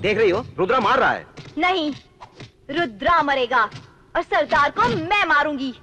देख रही हो, रुद्रा मार रहा है। नहीं, रुद्रा मरेगा और सरदार को मैं मारूंगी।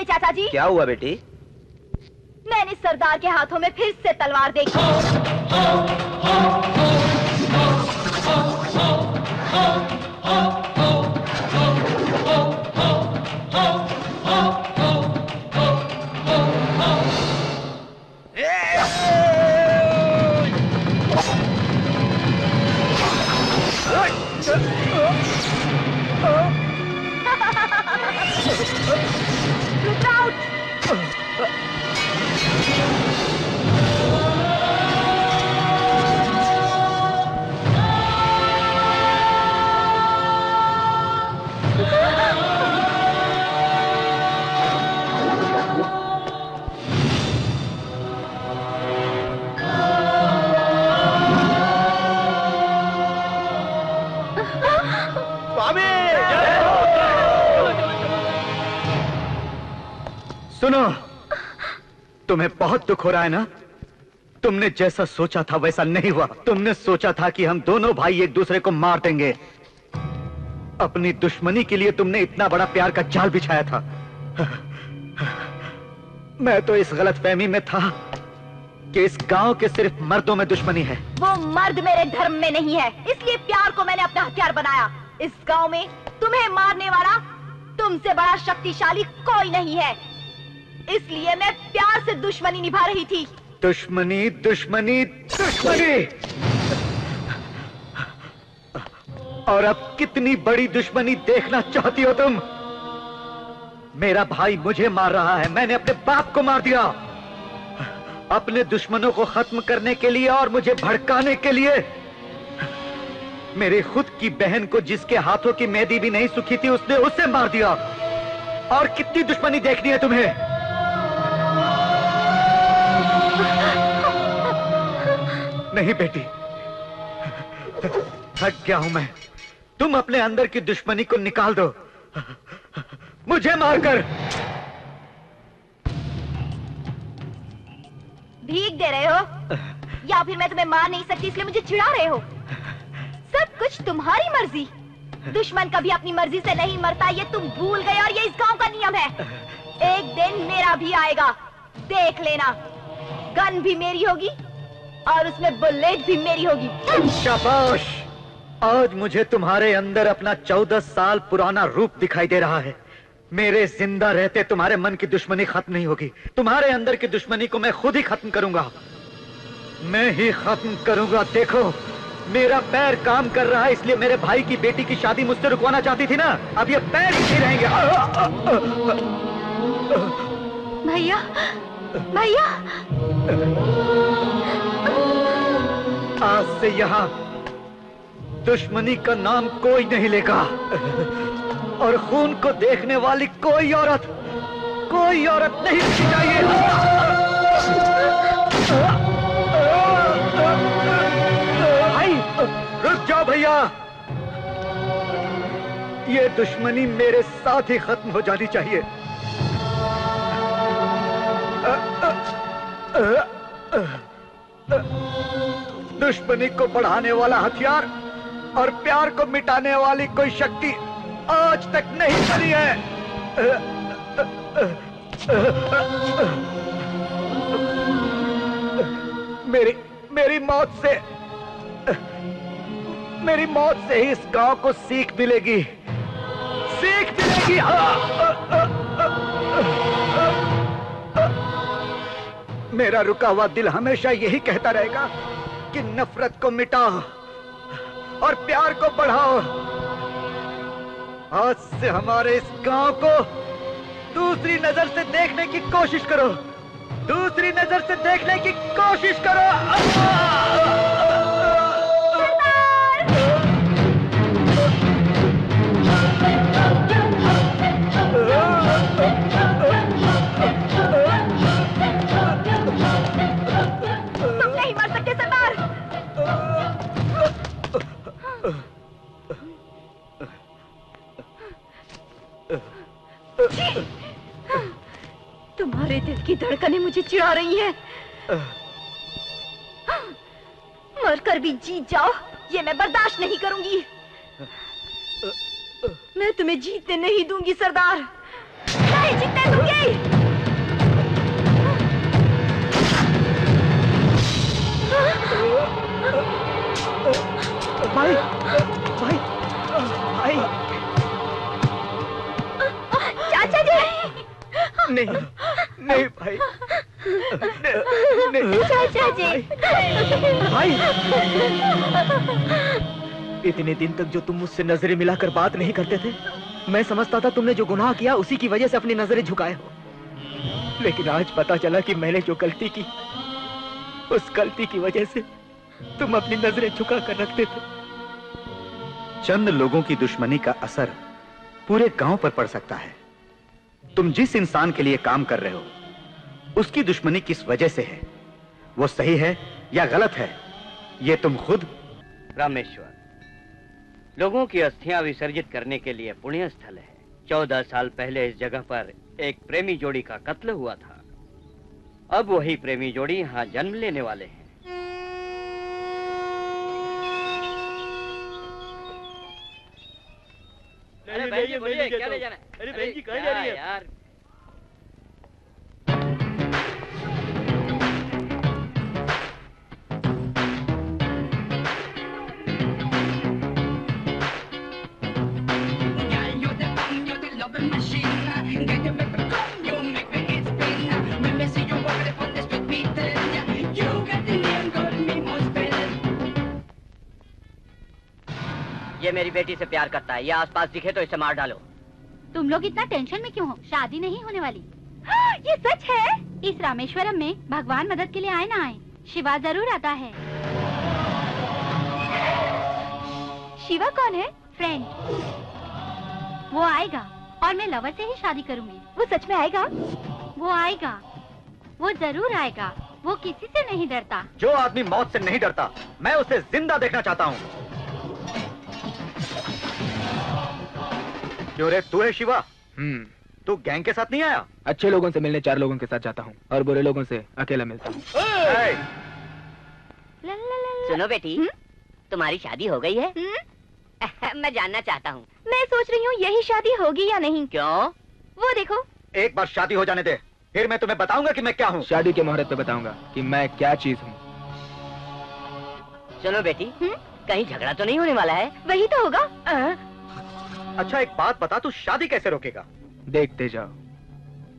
चाचा जी, क्या हुआ बेटी? मैंने सरदार के हाथों में फिर से तलवार देखी। सुनो, तुम्हें बहुत दुख हो रहा है ना? तुमने जैसा सोचा था वैसा नहीं हुआ। तुमने सोचा था कि हम दोनों भाई एक दूसरे को मार देंगे। अपनी दुश्मनी के लिए तुमने इतना बड़ा प्यार का जाल बिछाया था। मैं तो इस गलतफहमी में था कि इस गांव के सिर्फ मर्दों में दुश्मनी है। वो मर्द मेरे धर्म में नहीं है, इसलिए प्यार को मैंने अपना हथियार बनाया। इस गांव में तुम्हें मारने वाला तुमसे बड़ा शक्तिशाली कोई नहीं है, इसलिए मैं प्यार से दुश्मनी निभा रही थी। दुश्मनी, दुश्मनी, दुश्मनी! और अब कितनी बड़ी दुश्मनी देखना चाहती हो तुम? मेरा भाई मुझे मार रहा है, मैंने अपने बाप को मार दिया। अपने दुश्मनों को खत्म करने के लिए और मुझे भड़काने के लिए मेरी खुद की बहन को, जिसके हाथों की मेहंदी भी नहीं सूखी थी, उसने उसे मार दिया। और कितनी दुश्मनी देखनी है तुम्हें? नहीं बेटी, थक गया हूं मैं। तुम अपने अंदर की दुश्मनी को निकाल दो, मुझे मारकर। भीख दे रहे हो या फिर मैं तुम्हें मार नहीं सकती इसलिए मुझे चिढ़ा रहे हो? सब कुछ तुम्हारी मर्जी। दुश्मन कभी अपनी मर्जी से नहीं मरता, ये तुम भूल गए और ये इस गांव का नियम है। एक दिन मेरा भी आएगा, देख लेना। गन भी मेरी होगी और उसमें बुलेट भी मेरी होगी। शाबाश! आज मुझे तुम्हारे अंदर अपना 14 साल पुराना रूप दिखाई दे रहा है। मेरे जिंदा रहते तुम्हारे मन की दुश्मनी खत्म नहीं होगी। तुम्हारे अंदर की दुश्मनी को मैं खुद ही खत्म करूंगा, मैं ही खत्म करूंगा। देखो, मेरा पैर काम कर रहा है, इसलिए मेरे भाई की बेटी की शादी मुझसे रुकवाना चाहती थी ना, अब ये पैर ही नहीं रहेंगे। भैया, भैया, आज से यहाँ दुश्मनी का नाम कोई नहीं लेगा और खून को देखने वाली कोई औरत नहीं चाहिए। भाई, रुक जाओ भैया, ये दुश्मनी मेरे साथ ही खत्म हो जानी चाहिए। दुश्मनी को बढ़ाने वाला हथियार और प्यार को मिटाने वाली कोई शक्ति आज तक नहीं बनी है। मेरी मौत से ही इस गांव को सीख मिलेगी। मेरा रुका हुआ दिल हमेशा यही कहता रहेगा कि नफरत को मिटाओ और प्यार को बढ़ाओ। आज से हमारे इस गांव को दूसरी नजर से देखने की कोशिश करो, दूसरी नजर से देखने की कोशिश करो। तुम नहीं मर सकते सरदार। तुम्हारे दिल की धड़कनें मुझे चिढ़ा रही हैं। मरकर भी जीत जाओ, ये मैं बर्दाश्त नहीं करूंगी। मैं तुम्हें जीतने नहीं दूंगी सरदार, नहीं जीतने दूंगी। भाई, भाई, भाई। चाचा जी। नहीं, नहीं भाई, नहीं, चाचा जी। भाई। इतने दिन तक जो तुम मुझसे नजरें मिलाकर बात नहीं करते थे, मैं समझता था तुमने जो गुनाह किया उसी की वजह से अपनी नजरें झुकाए हो। लेकिन आज पता चला कि मैंने जो गलती की, उस गलती की वजह से तुम अपनी नजरें झुका कर रखते थे। चंद लोगों की दुश्मनी का असर पूरे गांव पर पड़ सकता है। तुम जिस इंसान के लिए काम कर रहे हो, उसकी दुश्मनी किस वजह से है, वो सही है या गलत है, ये तुम खुद। रामेश्वर लोगों की अस्थियां विसर्जित करने के लिए पुण्य स्थल है। 14 साल पहले इस जगह पर एक प्रेमी जोड़ी का कत्ल हुआ था। अब वही प्रेमी जोड़ी यहाँ जन्म लेने वाले हैं। अरे बहन जी बोलिए, क्या ले जाना है? अरे बहन जी कहाँ जा रही है यार? ये मेरी बेटी से प्यार करता है, ये आसपास दिखे तो इसे मार डालो। तुम लोग इतना टेंशन में क्यों हो? शादी नहीं होने वाली। ये सच है? इस रामेश्वरम में भगवान मदद के लिए आए ना आए, शिवा जरूर आता है। शिवा कौन है? फ्रेंड। वो आएगा और मैं लवर से ही शादी करूंगी। वो सच में आएगा? वो आएगा, वो जरूर आएगा। वो किसी से नहीं डरता। जो आदमी मौत से नहीं डरता, मैं उसे जिंदा देखना चाहता हूँ। क्यों रे, तू है शिवा? तू गैंग के साथ नहीं आया? अच्छे लोगों से मिलने 4 लोगों के साथ जाता हूँ और बुरे लोगों से अकेला मिलता हूँ। सुनो बेटी, तुम्हारी शादी हो गई है? मैं जानना चाहता हूँ। मैं सोच रही हूँ यही शादी होगी या नहीं। क्यों? वो देखो। एक बार शादी हो जाने दे, फिर मैं तुम्हें बताऊंगा कि मैं क्या हूँ। शादी के मुहूर्त पे बताऊंगा कि मैं क्या चीज हूँ। सुनो बेटी, कहीं झगड़ा तो नहीं होने वाला है? वही तो होगा। अच्छा एक बात बता, तू शादी कैसे रोकेगा? देखते जाओ।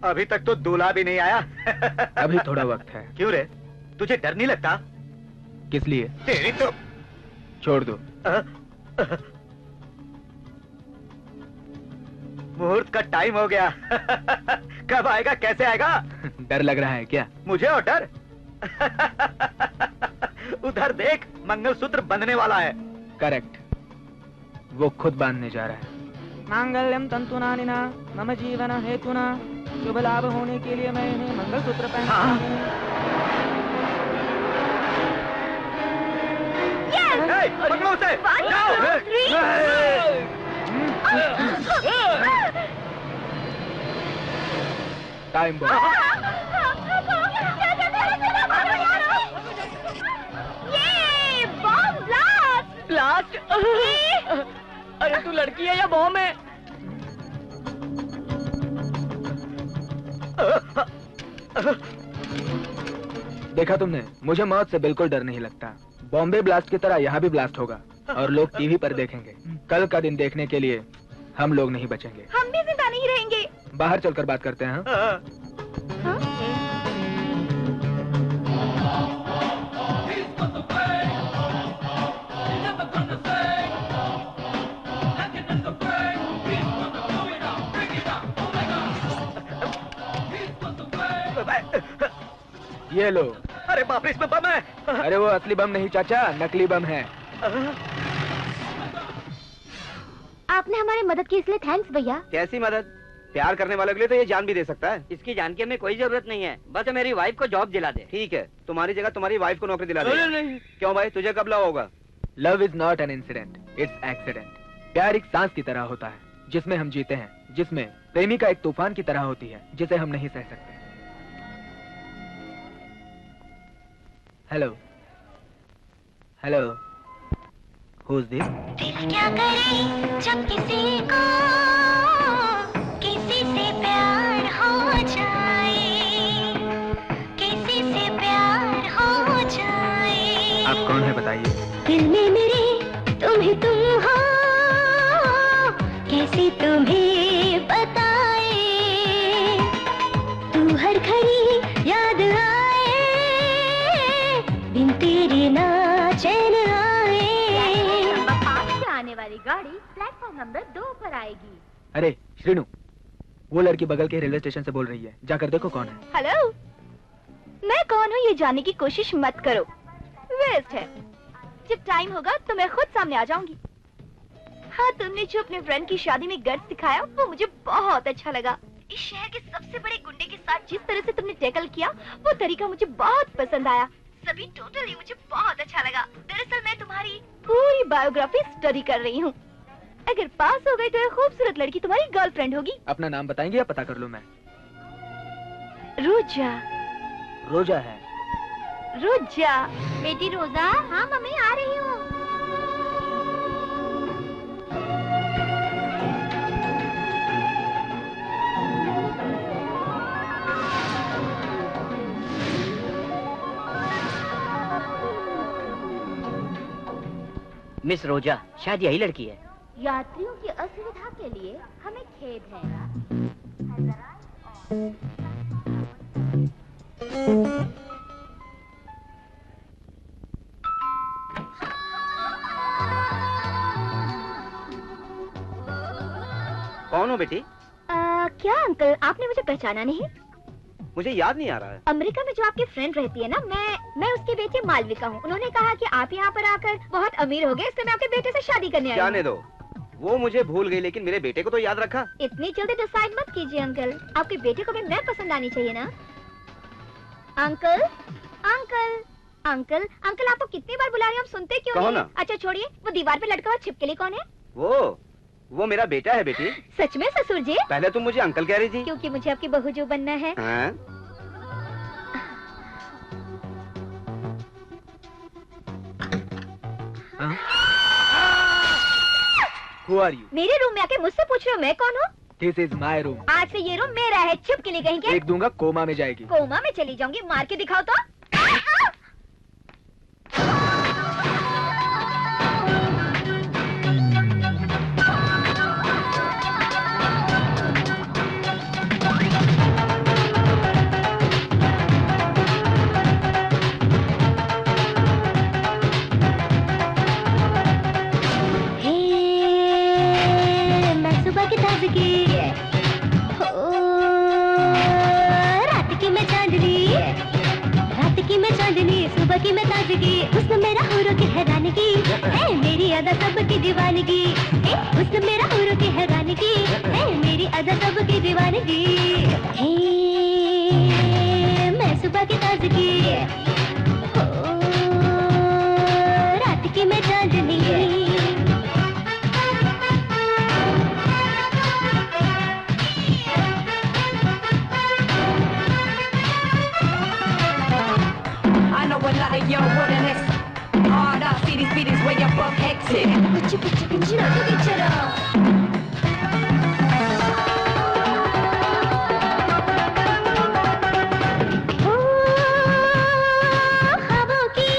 अभी तक तो दूल्हा भी नहीं आया। अभी थोड़ा वक्त है। क्यों रे, तुझे डर नहीं लगता? किस लिए? तेरी तो छोड़ दो। मुहूर्त का टाइम हो गया। कब आएगा, कैसे आएगा? डर लग रहा है क्या? मुझे और डर? उधर देख, मंगलसूत्र बंधने वाला है। करेक्ट, वो खुद बांधने जा रहा है। मांगल्यम तंतुनानिना मम जीवन हेतुना, शुभ लाभ होने के लिए मैं इन्हें मंगलसूत्र पहनता हूँ। पकड़ो उसे, जाओ। टाइम ये बॉम्ब ब्लास्ट। ब्लास्ट? अरे तू लड़की है या बॉम्ब है? देखा तुमने, मुझे मौत से बिल्कुल डर नहीं लगता। बॉम्बे ब्लास्ट की तरह यहाँ भी ब्लास्ट होगा और लोग टीवी पर देखेंगे। कल का दिन देखने के लिए हम लोग नहीं बचेंगे। हम भी जिंदा नहीं रहेंगे। बाहर चलकर बात करते हैं। ये लो। अरे बाप रे, इसमें बम है। अरे वो असली बम नहीं चाचा, नकली बम है। आपने हमारी मदद की इसलिए थैंक्स भैया। कैसी मदद? प्यार करने वालों के लिए तो ये जान भी दे सकता है। इसकी जान की हमें कोई जरूरत नहीं है, बस मेरी वाइफ को जॉब दिला दे। ठीक है, तुम्हारी जगह तुम्हारी वाइफ को नौकरी दिला दे। नहीं। क्यों भाई, तुझे कब लव होगा? Love is not an incident, it's accident. प्यार एक सांस की तरह होता है जिसमें हम जीते हैं, जिसमें प्रेमी का एक तूफान की तरह होती है जिसे हम नहीं सह सकते। Hello hello, who is this? दिल क्या करे जब किसी को किसी से प्यार हो जाए, किसी से प्यार हो जाए। आप कौन है बताइए? दिल में मेरे तुम ही तुम हो, कैसे तुम्हें बताए, तू हर घड़ी याद आए, बिन तेरे ना चैन आए। आने वाली गाड़ी प्लेटफॉर्म नंबर 2 पर आएगी। अरे श्रीनु, वो लड़की बगल के रेलवे स्टेशन से बोल रही है, जाकर देखो कौन है। हेलो, मैं कौन हूँ ये जानने की कोशिश मत करो, वेस्ट है। जब टाइम होगा तो मैं खुद सामने आ जाऊंगी। हाँ, तुमने जो अपने फ्रेंड की शादी में गट्स दिखाया वो मुझे बहुत अच्छा लगा। इस शहर के सबसे बड़े गुंडे के साथ जिस तरह से तुमने टैकल किया वो तरीका मुझे बहुत पसंद आया। सभी टोटली मुझे बहुत अच्छा लगा। दरअसल मैं तुम्हारी पूरी बायोग्राफी स्टडी कर रही हूँ। अगर पास हो गई तो एक खूबसूरत लड़की तुम्हारी गर्लफ्रेंड होगी। अपना नाम बताएंगे या पता कर लूं मैं? रोजा। रोजा है। रोजा। बेटी रोजा। हाँ मम्मी, आ रही हूँ। मिस रोजा, शायद यही लड़की है। यात्रियों की असुविधा के लिए हमें खेद है। कौन हो बेटी? क्या अंकल, आपने मुझे पहचाना नहीं? मुझे याद नहीं आ रहा है। अमेरिका में जो आपकी फ्रेंड रहती है ना, मैं उसकी बेटी मालविका हूँ। उन्होंने कहा कि आप यहाँ पर आकर बहुत अमीर हो गए, इसलिए मैं आपके बेटे से शादी करने आई हूँ। जाने दो, वो मुझे भूल गई, लेकिन मेरे बेटे को तो याद रखा। इतनी जल्दी डिसाइड मत कीजिए अंकल, आपके बेटे को भी मैं पसंद आनी चाहिए ना। अंकल अंकल अंकल अंकल, आपको कितनी बार बुला रही हूँ, आप सुनते क्यों कहो नहीं? ना। अच्छा छोड़िए, वो दीवार पे लटका हुआ छिपकली कौन है? वो मेरा बेटा है बेटी। सच में ससुर जी? पहले तुम मुझे अंकल कह रही थी। क्योंकि मुझे आपकी बहू जो बनना है। हाँ? Who are you? मेरे रूम में आके मुझसे पूछ रहे हो मैं कौन हूँ? This is my room. आज से ये रूम मेरा है, छिपकली कहेंगे। एक दूंगा, कोमा में जाएगी। कोमा में चली जाऊंगी, मार के दिखाओ तो। सुबह की मैं ताजगी, उसने मेरा हुरो की हैरानगी, है मेरी अदा सबकी दीवानगी, उसने मेरा हुरो की हैरानगी, है मेरी अदा सबकी दीवानगी, मैं सुबह की ताजगी, रात की मैं चांदनी। Yo, what an X. Hard up, speed is way above exit. ख्वाबों की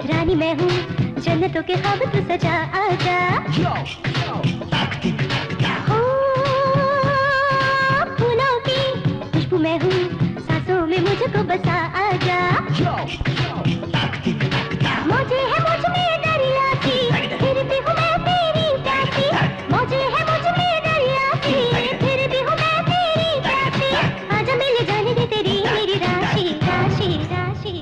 रानी मैं हूँ, जन्नतों के ख्वाब तू सजा आजा। फूलों की खुशबू मैं हूँ, सांसों में मुझको बसा आजा। मौजे है मुझ में दरिया की, फिर भी हूँ मैं तेरी प्यासी। मौजे है मुझ में दरिया की, फिर भी हूँ मैं तेरी प्यासी। आजा मिल जाने दे तेरी मेरी राशि राशि राशि।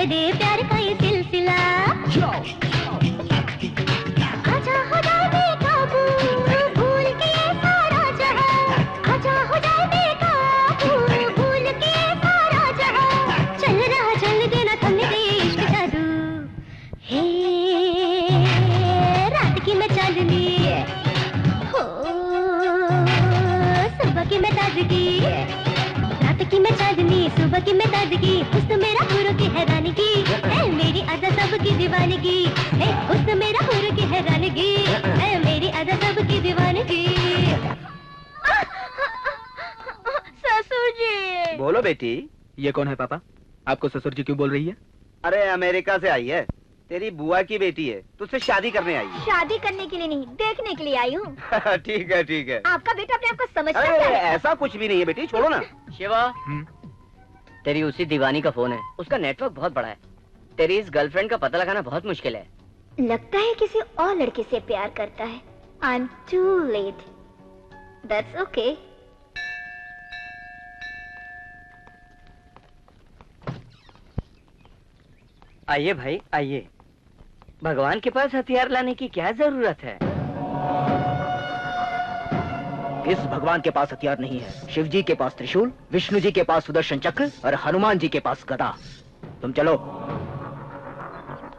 चल दे प्यार का ये सिलसिला। आजा हो जाए बेकाबू, भूल के ये सारा जहां। आजा हो जाए बेकाबू, भूल के ये सारा जहां। चल रहा चल देना थमने दे इश्क जादू। हे रात की मैं चांदनी, हो सुबह की मैं ताजगी। रात की मैं चांदनी, सुबह की मैं ताजगी। हुस्न मेरा हुरों की हैरानगी है, मेरी अदा सबकी दीवानगी है। हुस्न मेरा हुरों की हैरानगी है, मेरी अदा सबकी दीवानगी। ससुर जी। बोलो बेटी। ये कौन है पापा? आपको ससुर जी क्यों बोल रही है? अरे अमेरिका से आई है, तेरी बुआ की बेटी है, तुझसे शादी करने आई है। शादी करने के लिए नहीं, देखने के लिए आई हूँ। ठीक है ठीक है। आपका बेटा अपने आप को समझता अरे है। ऐसा कुछ भी नहीं है बेटी, छोड़ो ना। शिवा, तेरी उसी दीवानी का फोन है, उसका नेटवर्क बहुत बड़ा है। तेरी इस गर्लफ्रेंड का पता लगाना बहुत मुश्किल है। लगता है किसी और लड़के से प्यार करता है। I am too late. That's okay. आइए भाई आइए। भगवान के पास हथियार लाने की क्या जरूरत है? इस भगवान के पास हथियार नहीं है। शिव जी के पास त्रिशूल, विष्णु जी के पास सुदर्शन चक्र और हनुमान जी के पास गदा। तुम चलो।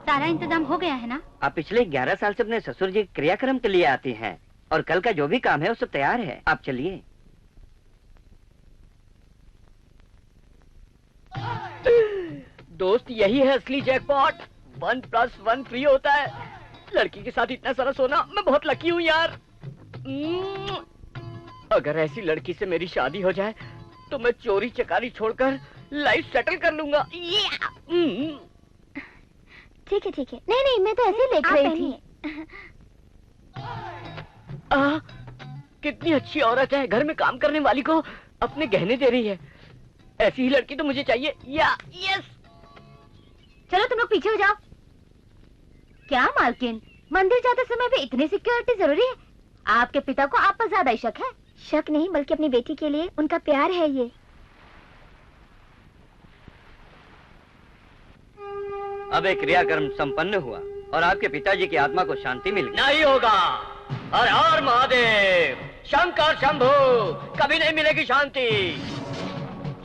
सारा इंतजाम हो गया है ना? आप पिछले 11 साल से अपने ससुर जी क्रियाक्रम के लिए आती हैं और कल का जो भी काम है वो सब तैयार है। आप चलिए। दोस्त, यही है असली जैकपॉट। 1+1 फ्री होता है। लड़की के साथ इतना सारा सोना, मैं बहुत लकी हूँ यार। अगर ऐसी लड़की से मेरी शादी हो जाए तो मैं चोरी चकारी छोड़कर लाइफ सेटल कर लूंगा। ठीक है ठीक है। नहीं नहीं, मैं तो ऐसे ही देख रही थी। कितनी अच्छी औरत है, घर में काम करने वाली को अपने गहने दे रही है। ऐसी ही लड़की तो मुझे चाहिए। यस। चलो तुम लोग पीछे हो जाओ। क्या मालकिन, मंदिर जाते समय भी इतनी सिक्योरिटी जरूरी है? आपके पिता को आप पर ज्यादा ही शक है। शक नहीं, बल्कि अपनी बेटी के लिए उनका प्यार है ये। अब एक क्रियाक्रम संपन्न हुआ और आपके पिताजी की आत्मा को शांति मिल गई। नहीं होगा। हर हर महादेव, शंकर शंभू, कभी नहीं मिलेगी शांति।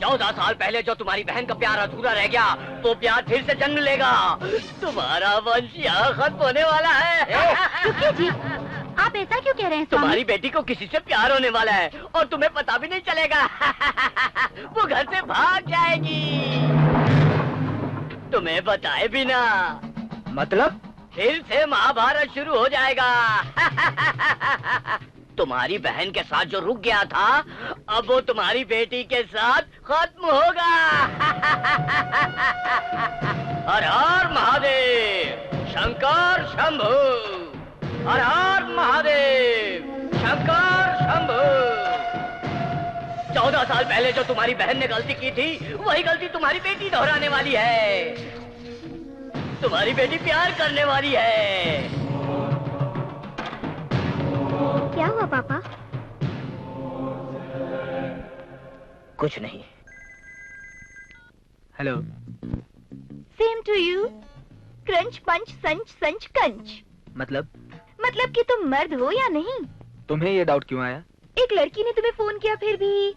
14 साल पहले जो तुम्हारी बहन का प्यार अधूरा रह गया, वो प्यार फिर से जन्म लेगा। तुम्हारा वंश यहाँ खत्म होने वाला है। रुकिए जी, आप ऐसा क्यों कह रहे हैं स्वामी? तुम्हारी बेटी को किसी से प्यार होने वाला है और तुम्हें पता भी नहीं चलेगा। वो घर से भाग जाएगी, तुम्हें बताए बिना। मतलब? फिर से महाभारत शुरू हो जाएगा। तुम्हारी बहन के साथ जो रुक गया था, अब वो तुम्हारी बेटी के साथ खत्म होगा। हर हर महादेव, शंकर शंभू। हर हर महादेव, शंकर शंभू। 14 साल पहले जो तुम्हारी बहन ने गलती की थी, वही गलती तुम्हारी बेटी दोहराने वाली है। तुम्हारी बेटी प्यार करने वाली है। क्या हुआ पापा? कुछ नहीं। Hello. Same to you. Crunch punch संच संच कंच। मतलब कि तुम मर्द हो या नहीं? तुम्हें ये डाउट क्यों आया? एक लड़की ने तुम्हें फोन किया, फिर भी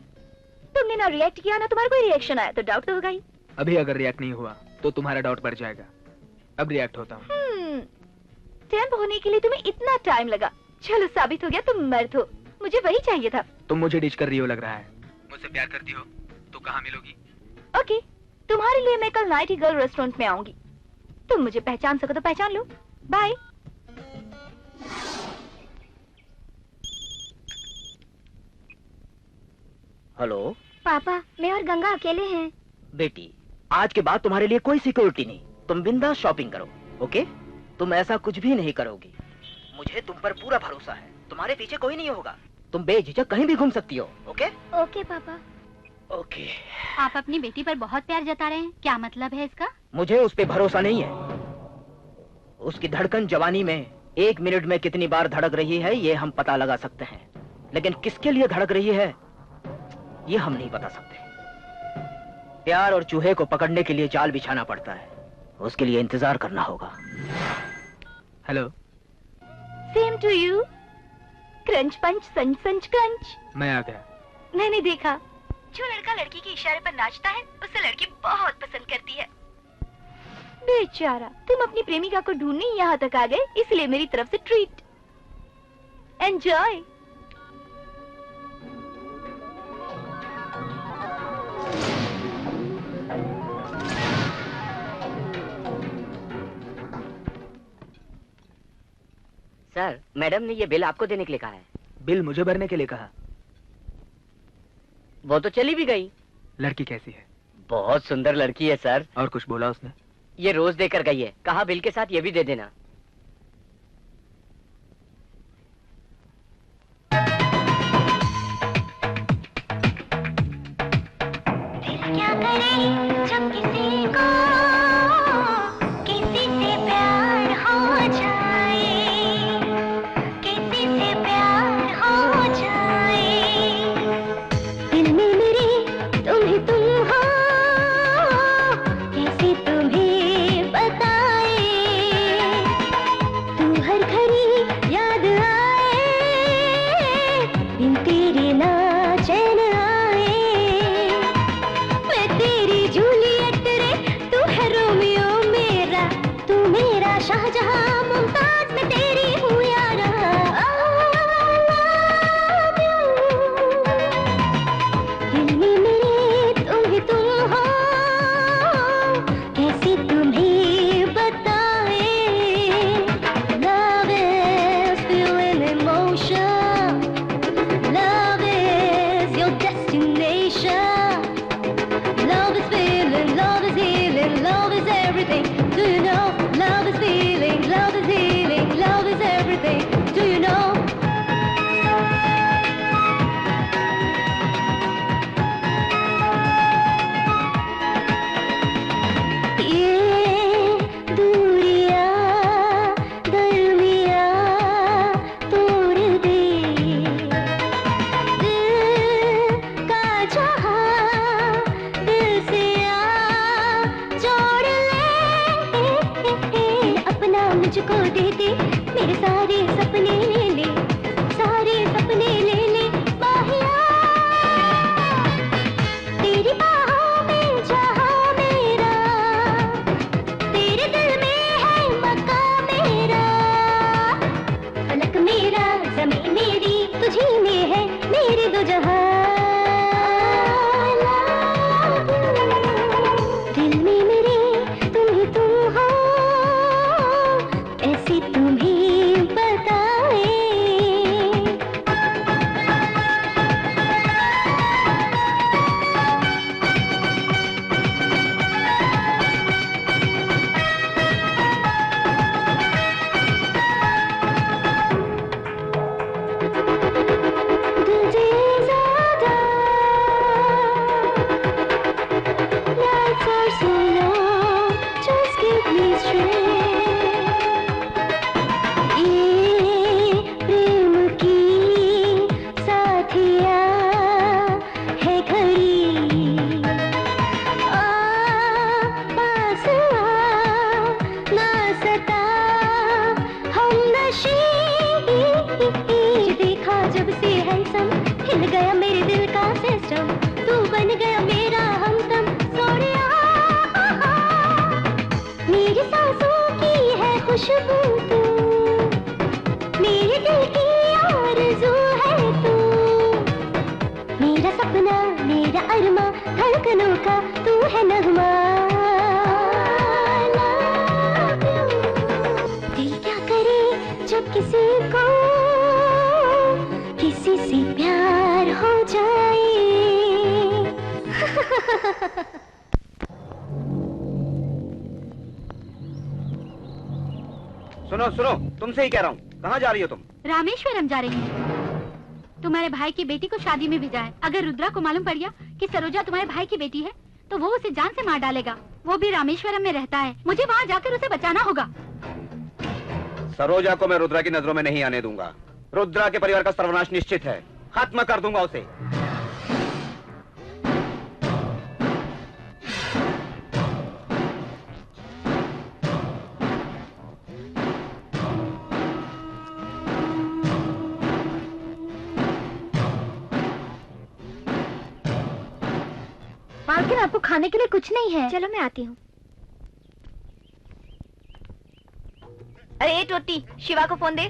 तुमने ना रिएक्ट किया ना तुम्हारा कोई रिएक्शन आया, तो डाउट तो होगा ही। अभी अगर रिएक्ट नहीं हुआ तो तुम्हारा डाउट बढ़ जाएगा। अब रिएक्ट होता हूँ। टेम्प होने के लिए तुम्हें इतना टाइम लगा। चलो, साबित हो गया तुम मर्द हो। मुझे वही चाहिए था। तुम मुझे डिच कर रही हो लग रहा है। मुझसे प्यार करती हो तो कहाँ मिलोगी? ओके, तुम्हारे लिए मैं कल नाइटी गर्ल रेस्टोरेंट में आऊंगी। तुम मुझे पहचान सको तो पहचान लो। बाय। हेलो पापा, मैं और गंगा अकेले हैं। बेटी, आज के बाद तुम्हारे लिए कोई सिक्योरिटी नहीं। तुम बिंदास शॉपिंग करो, ओके? तुम ऐसा कुछ भी नहीं करोगी। मुझे तुम पर पूरा भरोसा है। तुम्हारे पीछे कोई नहीं होगा। तुम बेझिझक कहीं भी घूम सकती हो, ओके? ओके पापा। ओके। आप अपनी बेटी पर बहुत प्यार जता रहे हैं, क्या मतलब है इसका? मुझे उस पे भरोसा नहीं है। उसकी धड़कन जवानी में 1 मिनट में कितनी बार धड़क रही है, ये हम पता लगा सकते हैं, लेकिन किसके लिए धड़क रही है ये हम नहीं बता सकते। प्यार और चूहे को पकड़ने के लिए जाल बिछाना पड़ता है, उसके लिए इंतजार करना होगा। Hello. Same to you. Crunch punch संच संच क्रंच। मैं आ गया। मैंने देखा जो लड़का लड़की के इशारे पर नाचता है उसे लड़की बहुत पसंद करती है। बेचारा, तुम अपनी प्रेमिका को ढूंढने यहाँ तक आ गए, इसलिए मेरी तरफ से ट्रीट। एंजॉय। सर, मैडम ने ये बिल आपको देने के लिए कहा है। बिल मुझे भरने के लिए कहा? वो तो चली भी गई। लड़की कैसी है? बहुत सुंदर लड़की है सर। और कुछ बोला उसने? ये रोज देकर गई है, कहा बिल के साथ ये भी दे देना। क्या करे जब किसी को किसी से प्यार हो जाए, किसी से प्यार हो जाए। दिल में मेरे तुम ही तुम हो, कैसे तुम्हें बताए। तू हर घड़ी याद आए, बिन तेरे ना चैन आए। मैं तेरी जूलियट रे, तू है रोमियो मेरा, तू मेरा शाहजहां, मुमताज में तेरी हूँ यारा। दिल में मेरे तुम ही तुम हो, कैसे तुम्हें बताए। Love is feeling emotion, love is your destination. Love is feeling, love is healing, love is everything. Do you know? Love is feeling, love is healing, love is everything. Do you know? ये दूरियां दरमियां तोड़ दे, दिल का जहां दिल से आ जोड़ ले। अपना मुझको दे दे, मेरे सारे सपने ले ले, सारे सपने ले ले। बाहिया तेरी बाहों में जहां मेरा, तेरे दिल में है मकान मेरा। फलक मेरा ज़मीन मेरी, तुझी में है मेरे दो जहां। दिल में मेरे तुम ही तुम हो, कैसे तुम्हें बताए। दिल से ज़्यादा nights are so long, just give me strength. ये प्रेम की साथिया है घड़ी, आ पास आ ना सता हम नशी। देखा जब से हैंडसम, हिल गया मेरे दिल का सिस्टम, तू बन गया मेरा हमदम। सोनिया मेरी सांसों की है खुशबू तू, मेरे दिल की आरज़ू है तू। मेरा सपना मेरा अरमा, धड़कनों का तू है नगमा। दिल क्या करे जब किसी को किसी से प्यार हो जाए। सुनो सुनो, तुमसे ही कह रहा हूँ, कहाँ जा रही हो तुम? रामेश्वरम जा रही हूँ। तुम्हारे भाई की बेटी को शादी में भेजा है। अगर रुद्रा को मालूम पड़ गया कि सरोजा तुम्हारे भाई की बेटी है, तो वो उसे जान से मार डालेगा। वो भी रामेश्वरम में रहता है, मुझे वहाँ जाकर उसे बचाना होगा। सरोजा को मैं रुद्रा की नजरों में नहीं आने दूंगा। रुद्रा के परिवार का सर्वनाश निश्चित है, खत्म कर दूंगा उसे। मालकिन आपको खाने के लिए कुछ नहीं है। चलो मैं आती हूँ। अरे ये टोटी, शिवा को फोन दे।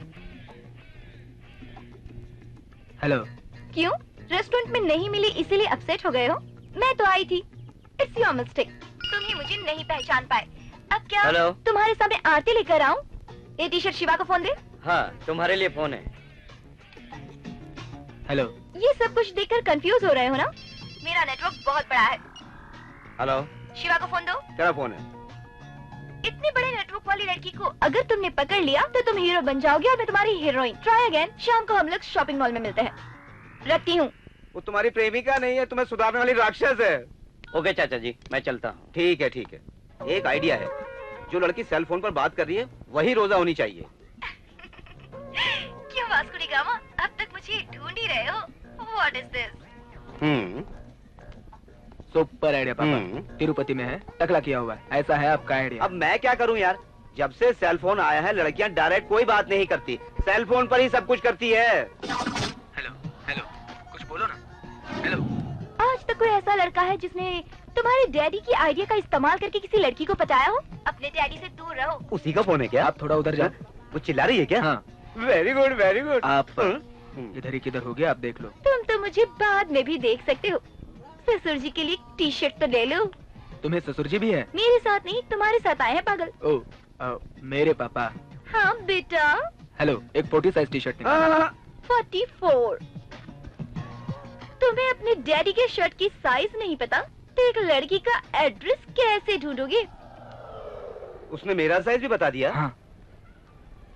हेलो। क्यों? रेस्टोरेंट में नहीं मिली इसीलिए अपसेट हो गए हो? मैं तो आई थी। It's your mistake. तुम ही मुझे नहीं पहचान पाए। अब क्या हेलो? तुम्हारे सामने आरती लेकर आऊं? ये टी शर्ट शिवा को फोन दे। हाँ, तुम्हारे लिए फोन है। हेलो। ये सब कुछ देखकर कंफ्यूज हो रहे हो ना? मेरा नेटवर्क बहुत बड़ा है। हेलो, शिवा को फोन दो। तेरा फोन है। इतनी बड़े नेटवर्क वाली लड़की को अगर तुमने पकड़ लिया तो तुम हीरो बन जाओगे और मैं तुम्हारी हीरोइन। Try again. शाम को हम लोग शॉपिंग मॉल में मिलते हैं। रखती हूँ। वो तुम्हारी प्रेमिका नहीं है, तुम्हें सुधारने वाली राक्षस है। ओके चाचा जी, मैं चलता हूँ। ठीक है ठीक है। एक आइडिया है, जो लड़की सेल फोन पर बात कर रही है वही रोजा होनी चाहिए। क्यों वास्को डी गामा, अब तक मुझे ढूंढ ही रहे हो? What is this? Super idea पापा। तिरुपति में है, टकला किया हुआ है। ऐसा है आपका आइडिया। अब मैं क्या करूं यार, जब से सेल फोन आया है लड़कियां डायरेक्ट कोई बात नहीं करती, सेल फोन पर ही सब कुछ करती है। हेलो हेलो, कुछ बोलो ना। हेलो। आज तक कोई ऐसा लड़का है जिसने तुम्हारे डैडी की आइडिया का इस्तेमाल करके किसी लड़की को पटाया हो? अपने डैडी से दूर रहो। उसी का फोन है क्या? आप थोड़ा उधर जाओ। वो चिल्ला रही है क्या? हाँ। Very good very good. आप इधर ही किधर हो गया, आप देख लो। तुम तो मुझे बाद में भी देख सकते हो। ससुर जी के लिए टी शर्ट तो ले लो। तुम्हें ससुर जी भी है? मेरे साथ नहीं, तुम्हारे साथ आए हैं पागल। ओ, मेरे पापा। हाँ बेटा। हेलो, एक 40 साइज टी शर्ट। 44। तुम्हें अपने डैडी के शर्ट की साइज नहीं पता तो एक लड़की का एड्रेस कैसे ढूंढोगे? उसने मेरा साइज भी बता दिया। हाँ।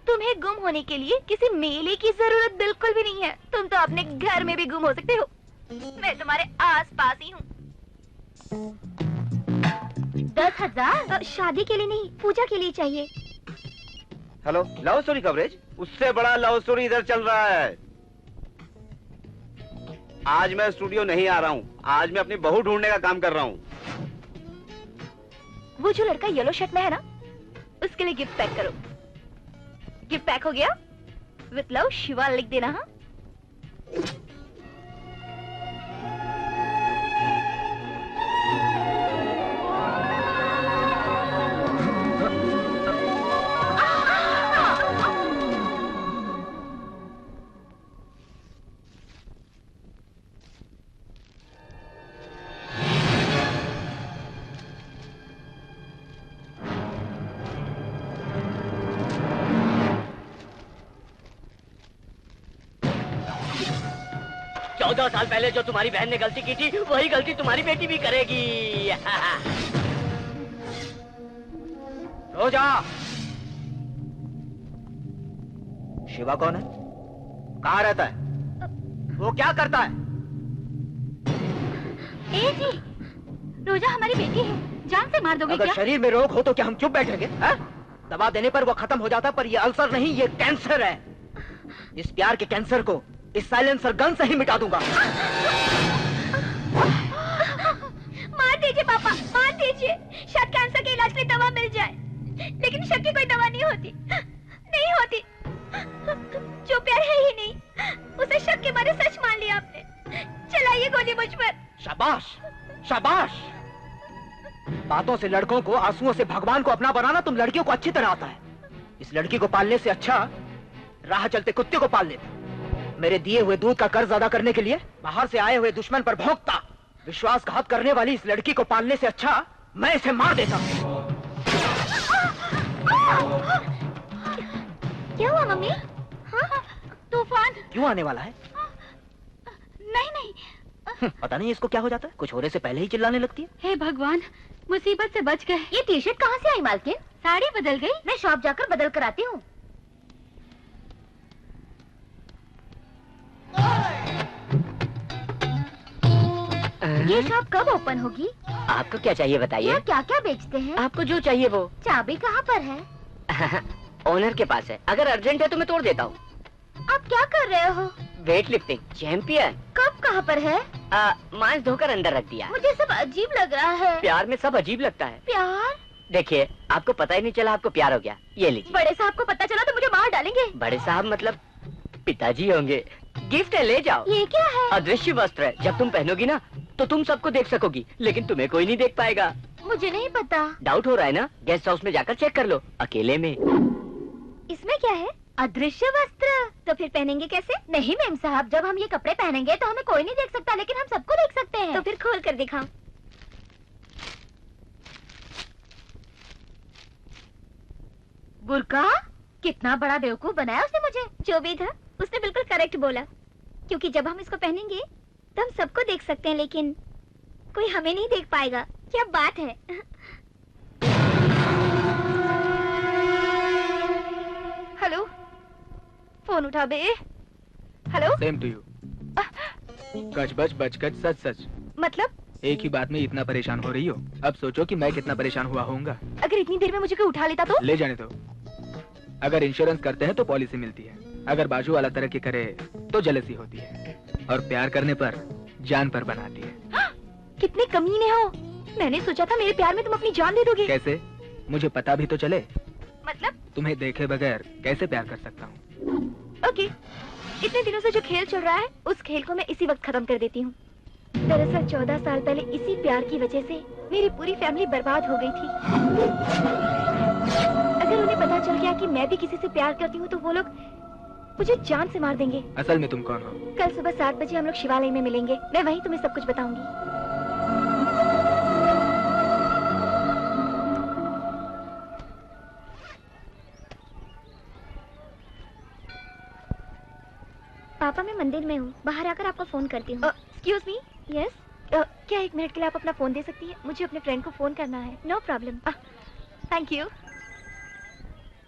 तुम्हें गुम होने के लिए किसी मेले की जरूरत बिल्कुल भी नहीं है। तुम तो अपने घर में भी गुम हो सकते हो। मैं तुम्हारे आस पास ही हूँ। 10,000 शादी के लिए नहीं, पूजा के लिए चाहिए। Hello, love story coverage? उससे बड़ा लव स्टोरी इधर चल रहा है। आज मैं स्टूडियो नहीं आ रहा हूँ, आज मैं अपनी बहू ढूंढने का काम कर रहा हूँ। वो जो लड़का येलो शर्ट में है ना, उसके लिए गिफ्ट पैक करो। गिफ्ट पैक हो गया? विथ लव शिवा लिख देना। हाँ, चौदह साल पहले जो तुम्हारी बहन ने गलती की थी वही गलती तुम्हारी बेटी भी करेगी। रोजा। शिवा कौन है? कहाँ रहता है? वो क्या करता है? ए जी, रोजा हमारी बेटी है, जान से मार दोगे अगर क्या? शरीर में रोग हो तो क्या हम चुप बैठेंगे? दवा देने पर वो खत्म हो जाता, पर ये अल्सर नहीं, ये कैंसर है। इस प्यार के कैंसर को इस साइलेंसर गन से ही मिटा दूंगा। मार दीजिए पापा, मार दीजिए। शायद कैंसर के इलाज के लिए दवा मिल जाए, लेकिन शक की कोई दवा नहीं होती, नहीं होती। जो प्यार है ही नहीं, उसे शक के बारे सच मान लिया आपने। चलाइए गोली मुझ पर। शाबाश, शाबाश। बातों से लड़कों को, आंसुओं से भगवान को अपना बनाना तुम लड़कियों को अच्छी तरह आता है। इस लड़की को पालने से अच्छा राह चलते कुत्ते को पाल लेता। मेरे दिए हुए दूध का कर्ज अदा करने के लिए बाहर से आए हुए दुश्मन पर भौंकता। विश्वासघात करने वाली इस लड़की को पालने से अच्छा मैं इसे मार देता। क्या हुआ मम्मी? हाँ, तूफान। क्यों आने वाला है? नहीं नहीं, पता नहीं इसको क्या हो जाता है, कुछ होने से पहले ही चिल्लाने लगती है। हे भगवान, मुसीबत से बच गए। ये टी शर्ट कहाँ से आई मालकिन? साड़ी बदल गई। मैं शॉप जाकर बदल कर आती हूँ। ये शॉप कब ओपन होगी? आपको क्या चाहिए बताइए? क्या क्या बेचते हैं? आपको जो चाहिए वो। चाबी कहाँ पर है? ओनर के पास है, अगर अर्जेंट है तो मैं तोड़ देता हूँ। आप क्या कर रहे हो? Weight lifting champion. कब कहाँ पर है? मांस धोकर अंदर रख दिया। मुझे सब अजीब लग रहा है। प्यार में सब अजीब लगता है। प्यार? देखिए, आपको पता ही नहीं चला आपको प्यार हो गया। ये लीजिए। बड़े साहब को पता चला तो मुझे मार डालेंगे। बड़े साहब मतलब पिताजी होंगे। गिफ्ट है, ले जाओ। ये क्या है? अदृश्य वस्त्र है, जब तुम पहनोगी ना तो तुम सबको देख सकोगी, लेकिन तुम्हें कोई नहीं देख पाएगा। मुझे नहीं पता। डाउट हो रहा है ना? गेस्ट हाउस में जाकर चेक कर लो, अकेले में। इसमें क्या है? अदृश्य वस्त्र। तो फिर पहनेंगे कैसे? नहीं मैम साहब, जब हम ये कपड़े पहनेंगे तो हमें कोई नहीं देख सकता, लेकिन हम सबको देख सकते हैं। तो फिर खोल कर दिखाओ। बुर्का? कितना बड़ा बेवकूफ बनाया उसने मुझे। जो भी था उसने बिल्कुल करेक्ट बोला, क्योंकि जब हम इसको पहनेंगे तो हम सबको देख सकते हैं, लेकिन कोई हमें नहीं देख पाएगा। क्या बात है। हेलो, फोन उठा बे। हेलो। Same to you. कच बच बच कच सच सच। मतलब? एक ही बात में इतना परेशान हो रही हो, अब सोचो कि मैं कितना परेशान हुआ होऊंगा। अगर इतनी देर में मुझे कोई उठा लेता तो? ले जाने दो। अगर इंश्योरेंस करते हैं तो पॉलिसी मिलती है, अगर बाजू वाला तरक्की करे तो जेलसी होती है, और प्यार करने पर जान पर बनाती है। कितने कमीने हो। मैंने सोचा था मेरे प्यार में तुम अपनी जान दे दोगे। कैसे? मुझे पता भी तो चले। मतलब? तुम्हें देखे बगैर कैसे प्यार कर सकता हूँ। ओके, इतने दिनों से जो खेल चल रहा है उस खेल को मैं इसी वक्त खत्म कर देती हूँ। दरअसल 14 साल पहले इसी प्यार की वजह से मेरी पूरी फैमिली बर्बाद हो गई थी। अगर उन्हें पता चल गया कि मैं भी किसी से प्यार करती हूँ तो वो लोग मुझे जान से मार देंगे। असल में तुम कौन हो? कल सुबह 7 बजे हम लोग शिवालय में मिलेंगे, मैं वहीं तुम्हें सब कुछ बताऊंगी। पापा मैं मंदिर में हूँ, बाहर आकर आपको फोन करती हूँ। Excuse me. यस। क्या 1 मिनट के लिए आप अपना फोन दे सकती हैं? मुझे अपने फ्रेंड को फोन करना है। No problem. Thank you.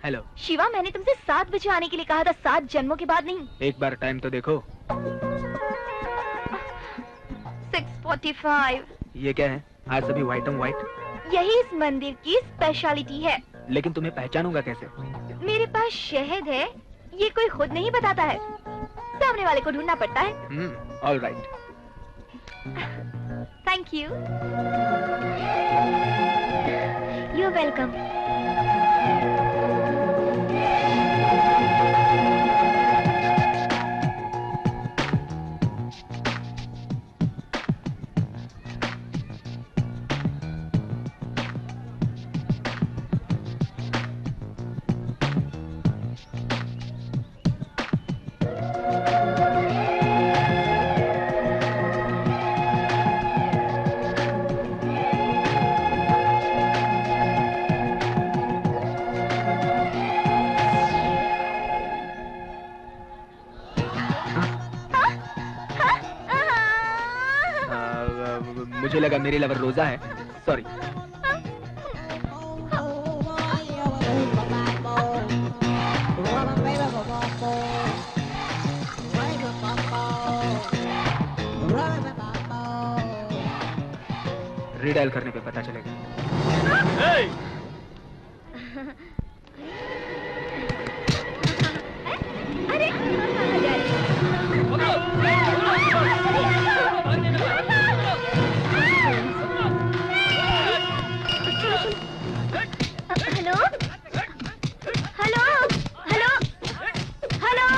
Hello Shiva, मैंने तुमसे 7 बजे आने के लिए कहा था, 7 जन्मों के बाद नहीं। एक बार टाइम तो देखो। 6:45। ये क्या है? आज सभी व्हाइट एंड व्हाइट। यही इस मंदिर की स्पेशलिटी है। लेकिन तुम्हें पहचानूंगा कैसे? मेरे पास शहद है, ये कोई खुद नहीं बताता है, सामने वाले को ढूंढना पड़ता है। All right. Thank you. You welcome. मुझे लगा मेरी लवर रोजा है, सॉरी। रीडायल करने पे पता चलेगा।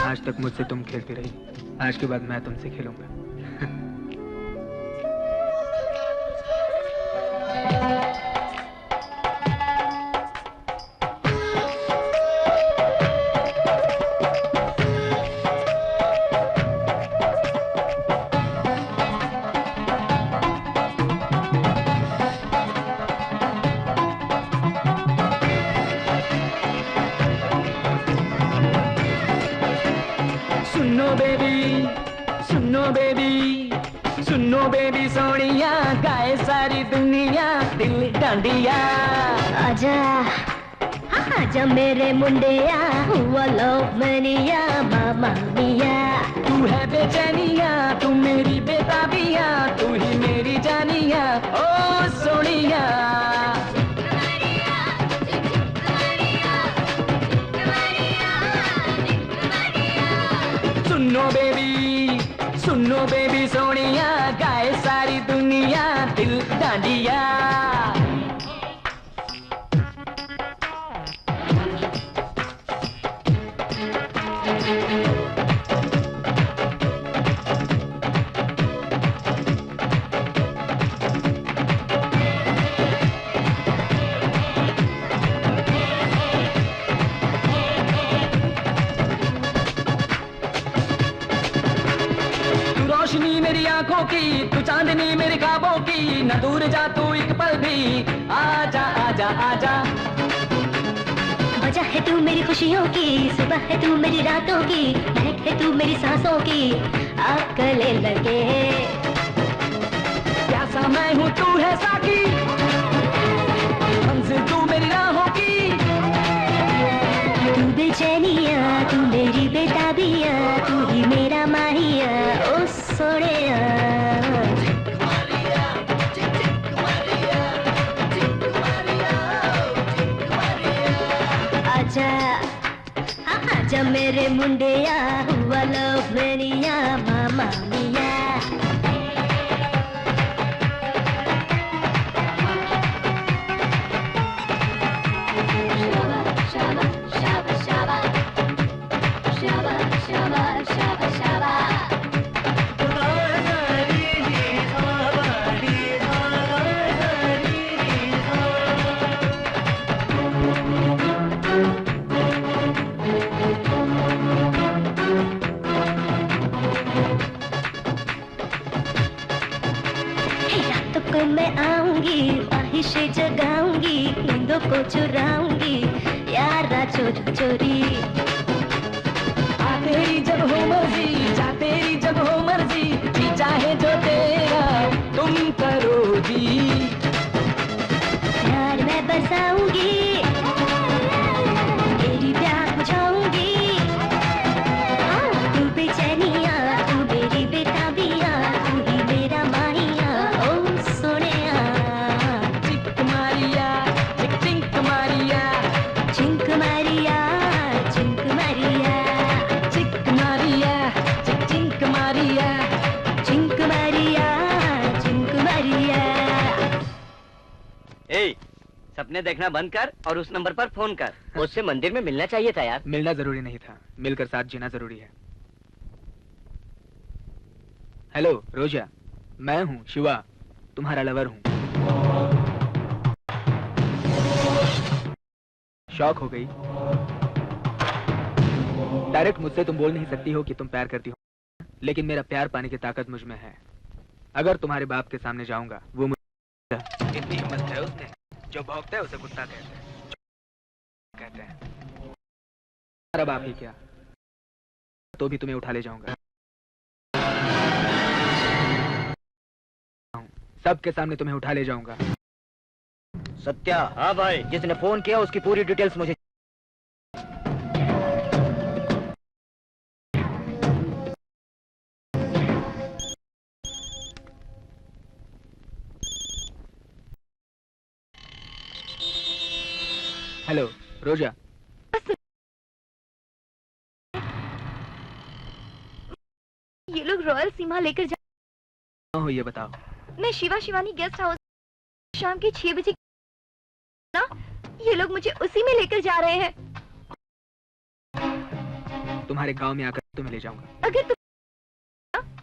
आज तक मुझसे तुम खेलती रही, आज के बाद मैं तुमसे खेलूंगा। सुनो बेबी सोनिया, गाए सारी दुनिया दिल डांडिया। आजा आजा मेरे मुंडिया, हुआ लव मैनिया मामा मिया। तू है बेचैनिया, तू मेरी बेताबिया, तू ही मेरी जानिया ओ सोनिया। सुनो बेबी सोनिया, गाए सारी दुनिया दिल डांडिया। ख्वाबों की, तू चांदनी मेरे ख्वाबों की, न दूर जा तू एक पल भी, आजा आजा आजा। वजह है तू मेरी खुशियों की, सुबह है तू मेरी रातों की, महक है तू मेरी सांसों की, आग गले लगे। प्यासा मैं हूँ तू है साकी, मंजिल तू मेरी राहों की। तू बेचैनिया तू मेरी बेताबिया, तू ही मेरा माहिया ओ सोनिया। आजा हाँ आजा मेरे मुंडिया, हुआ लव मेनिया मामा मिया। को मैं आऊंगी, ख्वाहिशें जगाऊंगी, नींदों को चुराऊंगी, यारा चोरी चोरी। आ तेरी जब हो मर्जी, जा तेरी जब हो मर्जी, जी चाहे जो तेरा तुम करो जी। प्यार मैं बसाऊंगी, तेरी प्यार बुझाऊंगी। तू बेचैनिया तू मेरी बेताबिया, तू ही मेरा माहिया ओ सोनिया। चिक मारिया चिक चिंक मारिया, चिंक मारिया चिंक मारिया, चिक मारिया चिक चिंक मारिया, चिंक मारिया चिंक मारिया। ए, सपने देखना बंद कर और उस नंबर पर फोन कर। उससे मंदिर में मिलना चाहिए था यार। मिलना जरूरी नहीं था, मिलकर साथ जीना जरूरी है। हेलो रोजा, मैं हूँ शिवा, तुम्हारा लवर हूँ। शौक हो गई? डायरेक्ट मुझसे तुम बोल नहीं सकती हो कि तुम प्यार करती हो, लेकिन मेरा प्यार पाने की ताकत मुझ में है। अगर तुम्हारे बाप के सामने जाऊंगा, वो मुझे इतनी हिम्मत है उसने, जो भौंकता है उसे कुत्ता कहते हैं। तुम्हारा बाप ही क्या, तो भी तुम्हें उठा ले जाऊंगा। सबके सामने तुम्हें उठा ले जाऊंगा। सत्या। हाँ भाई। जिसने फोन किया उसकी पूरी डिटेल्स मुझे। हेलो रोजा। ये लोग रॉयल सीमा लेकर जा। कहाँ हो ये बताओ। मैं शिवा शिवानी गेस्ट हाउस शाम के 6 बजे ना, ये लोग मुझे उसी में लेकर जा रहे हैं। तुम्हारे गांव में आकर तुम्हें ले जाऊंगा। अगर तुम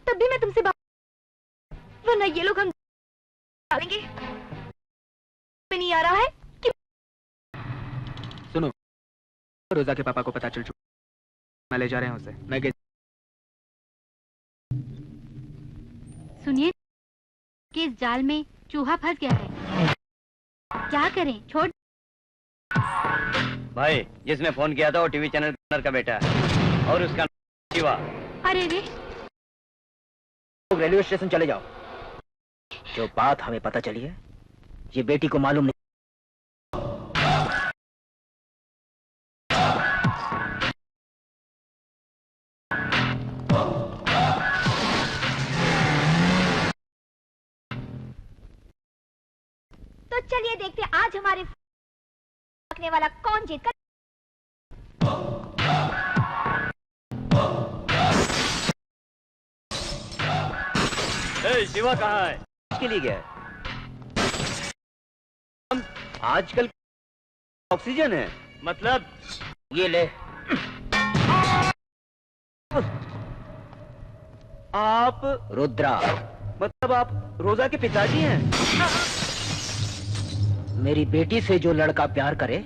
तब भी मैं तुमसे बात, वरना ये लोग हम डालेंगे। में नहीं आ रहा है कि... सुनो, रोजा के पापा को पता चल चुका, मैं ले जा रहे हैं उसे। मैं सुनिए, कि इस जाल में चूहा फंस गया है, क्या करें? छोड़। भाई, जिसने फोन किया था वो टीवी चैनल का बेटा है और उसका नाम शिवा। अरे रे, रेलवे स्टेशन चले जाओ। जो बात हमें पता चली है, ये बेटी को मालूम नहीं। तो चलिए देखते हैं आज हमारे रखने वाला कौन जीतकर। शिवा कहाँ है? के लिए गया है। आजकल ऑक्सीजन है। मतलब ये ले। आप रुद्रा, मतलब आप रोजा के पिताजी हैं? मेरी बेटी से जो लड़का प्यार करे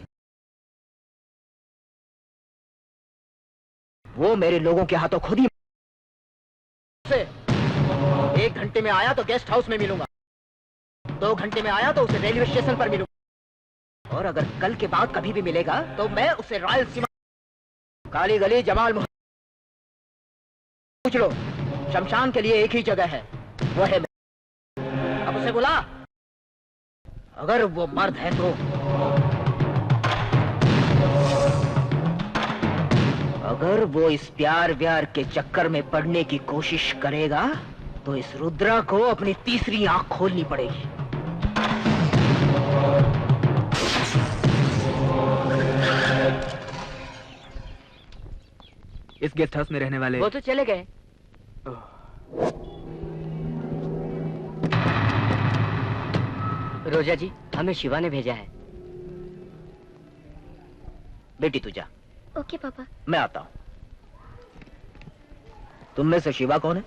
वो मेरे लोगों के हाथों खुद ही 1 घंटे घंटे में आया तो गेस्ट हाउस में मिलूंगा, 2 घंटे में आया तो उसे रेलवे स्टेशन पर मिलूंगा, और अगर कल के बाद कभी भी मिलेगा तो मैं उसे रॉयल सीमा, काली गली, जमाल मोहल्ला, पूछ लो, शमशान के लिए एक ही जगह है, वो है मैं। अब उसे बुला, अगर वो मर्द है तो। अगर वो इस प्यार व्यार के चक्कर में पड़ने की कोशिश करेगा तो इस रुद्रा को अपनी तीसरी आंख खोलनी पड़ेगी। इस गेस्ट हाउस में रहने वाले वो तो चले गए। रोजा जी, हमें शिवा ने भेजा है। बेटी तू जा। ओके पापा। मैं आता हूं। तुम में से शिवा कौन है?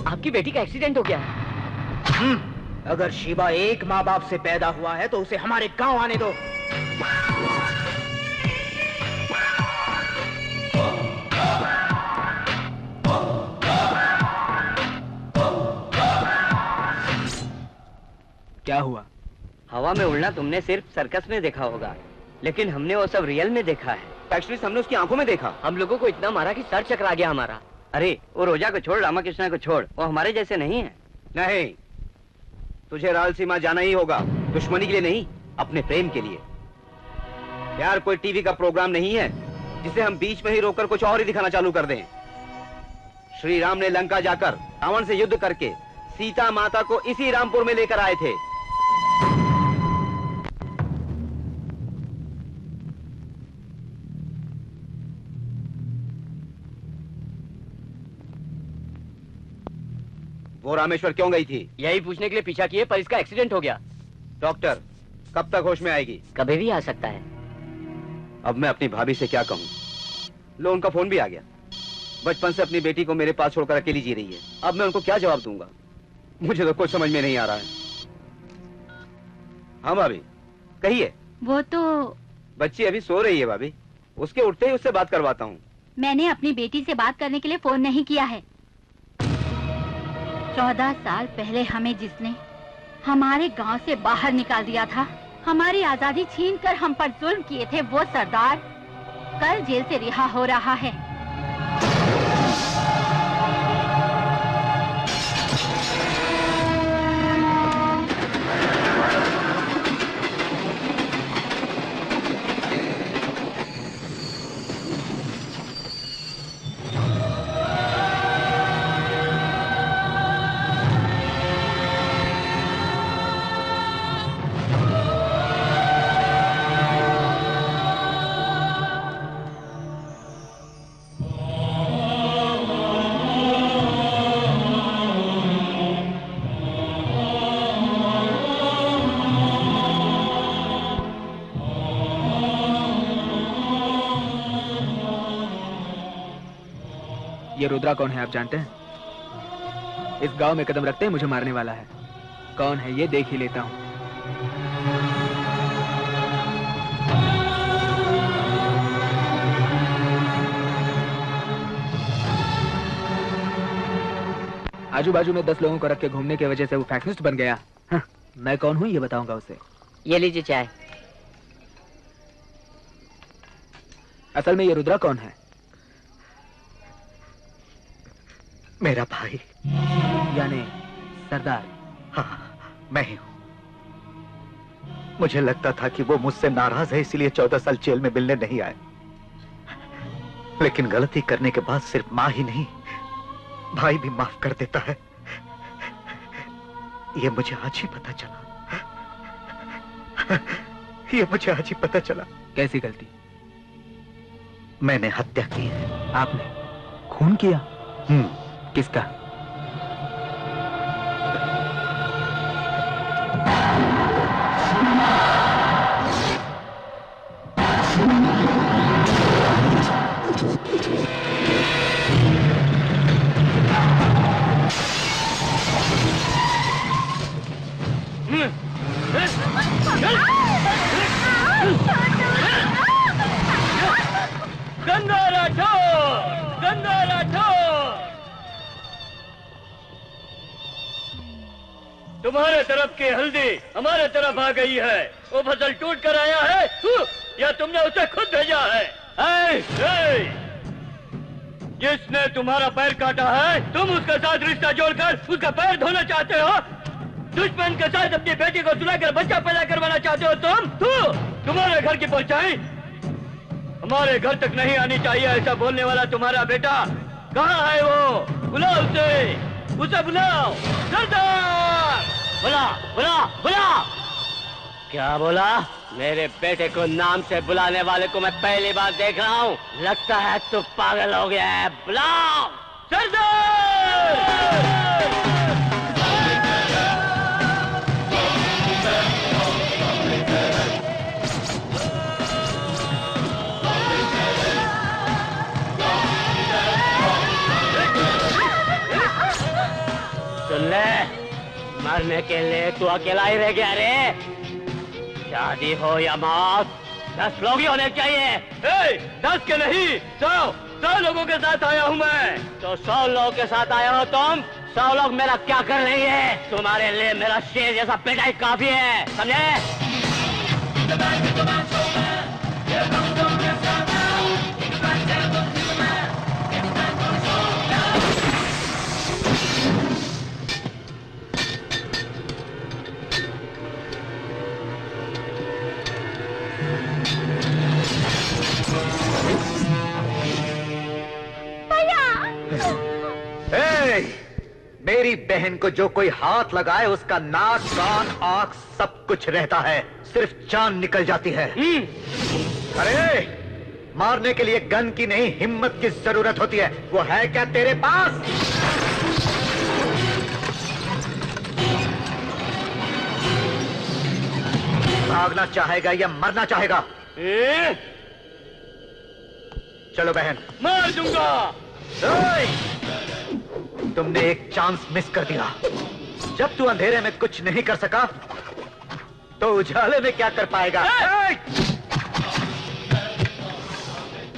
आपकी बेटी का एक्सीडेंट हो गया है। अगर शिवा एक माँ बाप से पैदा हुआ है तो उसे हमारे गांव आने दो। क्या हुआ? हवा में उड़ना तुमने सिर्फ सर्कस में देखा होगा, लेकिन हमने वो सब रियल में देखा है। एक्चुअली हमने उसकी आंखों में देखा। हम लोगों को इतना मारा कि सर चकरा गया हमारा। अरे वो रोजा को छोड़, रामाकृष्णा को छोड़, वो हमारे जैसे नहीं है। नहीं, तुझे रायलसीमा जाना ही होगा, दुश्मनी के लिए नहीं, अपने प्रेम के लिए। यार कोई टीवी का प्रोग्राम नहीं है जिसे हम बीच में ही रोककर कुछ और ही दिखाना चालू कर दें। श्री राम ने लंका जाकर रावण से युद्ध करके सीता माता को इसी रामपुर में लेकर आए थे। वो रामेश्वर क्यों गई थी? यही पूछने के लिए पीछा किए, पर इसका एक्सीडेंट हो गया। डॉक्टर कब तक होश में आएगी? कभी भी आ सकता है। अब मैं अपनी भाभी से क्या कहूँ? लो, उनका फोन भी आ गया। बचपन से अपनी बेटी को मेरे पास छोड़कर अकेली जी रही है। अब मैं उनको क्या जवाब दूंगा? मुझे तो कुछ समझ में नहीं आ रहा है। हाँ भाभी कहिए। वो तो बच्ची अभी सो रही है भाभी, उसके उठते ही उससे बात करवाता हूँ। मैंने अपनी बेटी से बात करने के लिए फोन नहीं किया है। 14 साल पहले हमें जिसने हमारे गांव से बाहर निकाल दिया था, हमारी आजादी छीनकर हम पर जुल्म किए थे, वो सरदार कल जेल से रिहा हो रहा है। ये रुद्रा कौन है आप जानते हैं? इस गांव में कदम रखते ही मुझे मारने वाला है। कौन है ये देख ही लेता हूं। आजू बाजू में 10 लोगों को रख के घूमने की वजह से वो फैक्शनिस्ट बन गया। हाँ, मैं कौन हूं ये बताऊंगा उसे। ये लीजिए चाय। असल में ये रुद्रा कौन है? मेरा भाई। यानी सरदार? हाँ, मैं ही हूं। मुझे लगता था कि वो मुझसे नाराज है, इसलिए 14 साल जेल में मिलने नहीं आए। लेकिन गलती करने के बाद सिर्फ माँ ही नहीं, भाई भी माफ कर देता है। ये मुझे आज ही पता चला। ये मुझे आज ही पता चला। कैसी गलती? मैंने हत्या की है। आपने खून किया? किसका? गंगा राठौर, गंगा राठौर, तुम्हारे तरफ की हल्दी हमारे तरफ आ गई है। वो फसल टूट कर आया है या तुमने उसे खुद भेजा है? जिसने तुम्हारा पैर काटा है, तुम उसके साथ रिश्ता जोड़कर उसका पैर धोना चाहते हो? दुश्मन के साथ अपनी बेटी को सुलाकर बच्चा पैदा करवाना चाहते हो तुम? तुम्हारे घर की परछाई हमारे घर तक नहीं आनी चाहिए, ऐसा बोलने वाला तुम्हारा बेटा कहाँ है? वो बुलाओ उसे बुलाओ। सरदार, बुला बुला बुला। क्या बोला? मेरे बेटे को नाम से बुलाने वाले को मैं पहली बार देख रहा हूँ। लगता है तू पागल हो गया है। बुलाओ सरदार। सुन ले, मरने के लिए तू अकेला ही रह गया रे। शादी हो या मौत, 10 लोग ही होने चाहिए। 10 के नहीं, 100 लोगों के साथ आया हूँ मैं। तो 100 लोगों के साथ आया हो तुम? 100 लोग मेरा क्या कर रही है? तुम्हारे लिए मेरा शेर जैसा बेटा ही काफी है, समझे? मेरी बहन को जो कोई हाथ लगाए उसका नाक, कान, आंख सब कुछ रहता है, सिर्फ जान निकल जाती है। अरे मारने के लिए गन की नहीं, हिम्मत की जरूरत होती है। वो है क्या तेरे पास? भागना चाहेगा या मरना चाहेगा? चलो बहन। मार दूंगा। तुमने एक चांस मिस कर दिया। जब तू अंधेरे में कुछ नहीं कर सका तो उजाले में क्या कर पाएगा?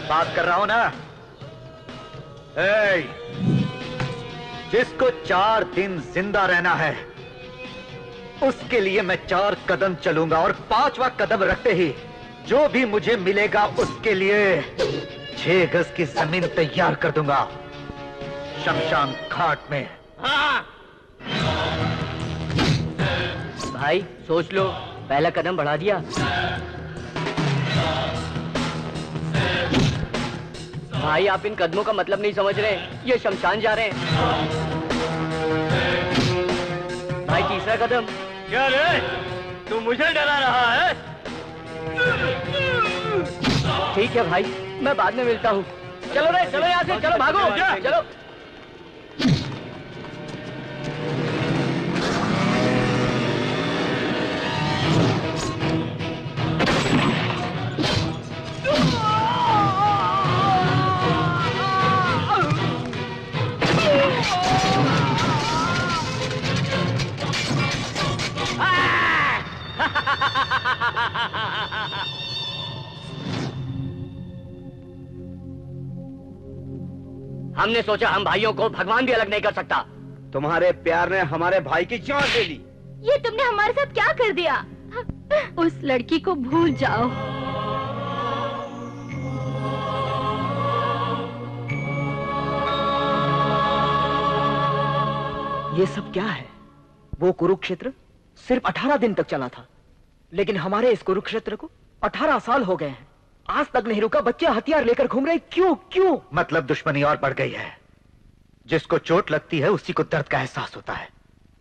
बात कर रहा हूं ना। जिसको 4 दिन जिंदा रहना है उसके लिए मैं 4 कदम चलूंगा और 5वां कदम रखते ही जो भी मुझे मिलेगा उसके लिए 6 गज की जमीन तैयार कर दूंगा शमशान घाट में। हाँ। भाई सोच लो, पहला कदम बढ़ा दिया। भाई आप इन कदमों का मतलब नहीं समझ रहे, ये शमशान जा रहे हैं। भाई तीसरा कदम। क्या रे, तू मुझे डरा रहा है? ठीक है भाई, मैं बाद में मिलता हूँ। चलो रे, चलो यहाँ से, चलो भागो, चलो। हमने सोचा हम भाइयों को भगवान भी अलग नहीं कर सकता। तुम्हारे प्यार ने हमारे भाई की जान ले ली। ये तुमने हमारे साथ क्या कर दिया? उस लड़की को भूल जाओ। ये सब क्या है? वो कुरुक्षेत्र सिर्फ 18 दिन तक चला था, लेकिन हमारे इस कुरुक्षेत्र को 18 साल हो गए हैं। आज तक नहीं रुका, बच्चे हथियार लेकर घूम रहे। क्यों? मतलब दुश्मनी और बढ़ गई है। जिसको चोट लगती है उसी को दर्द का एहसास होता है।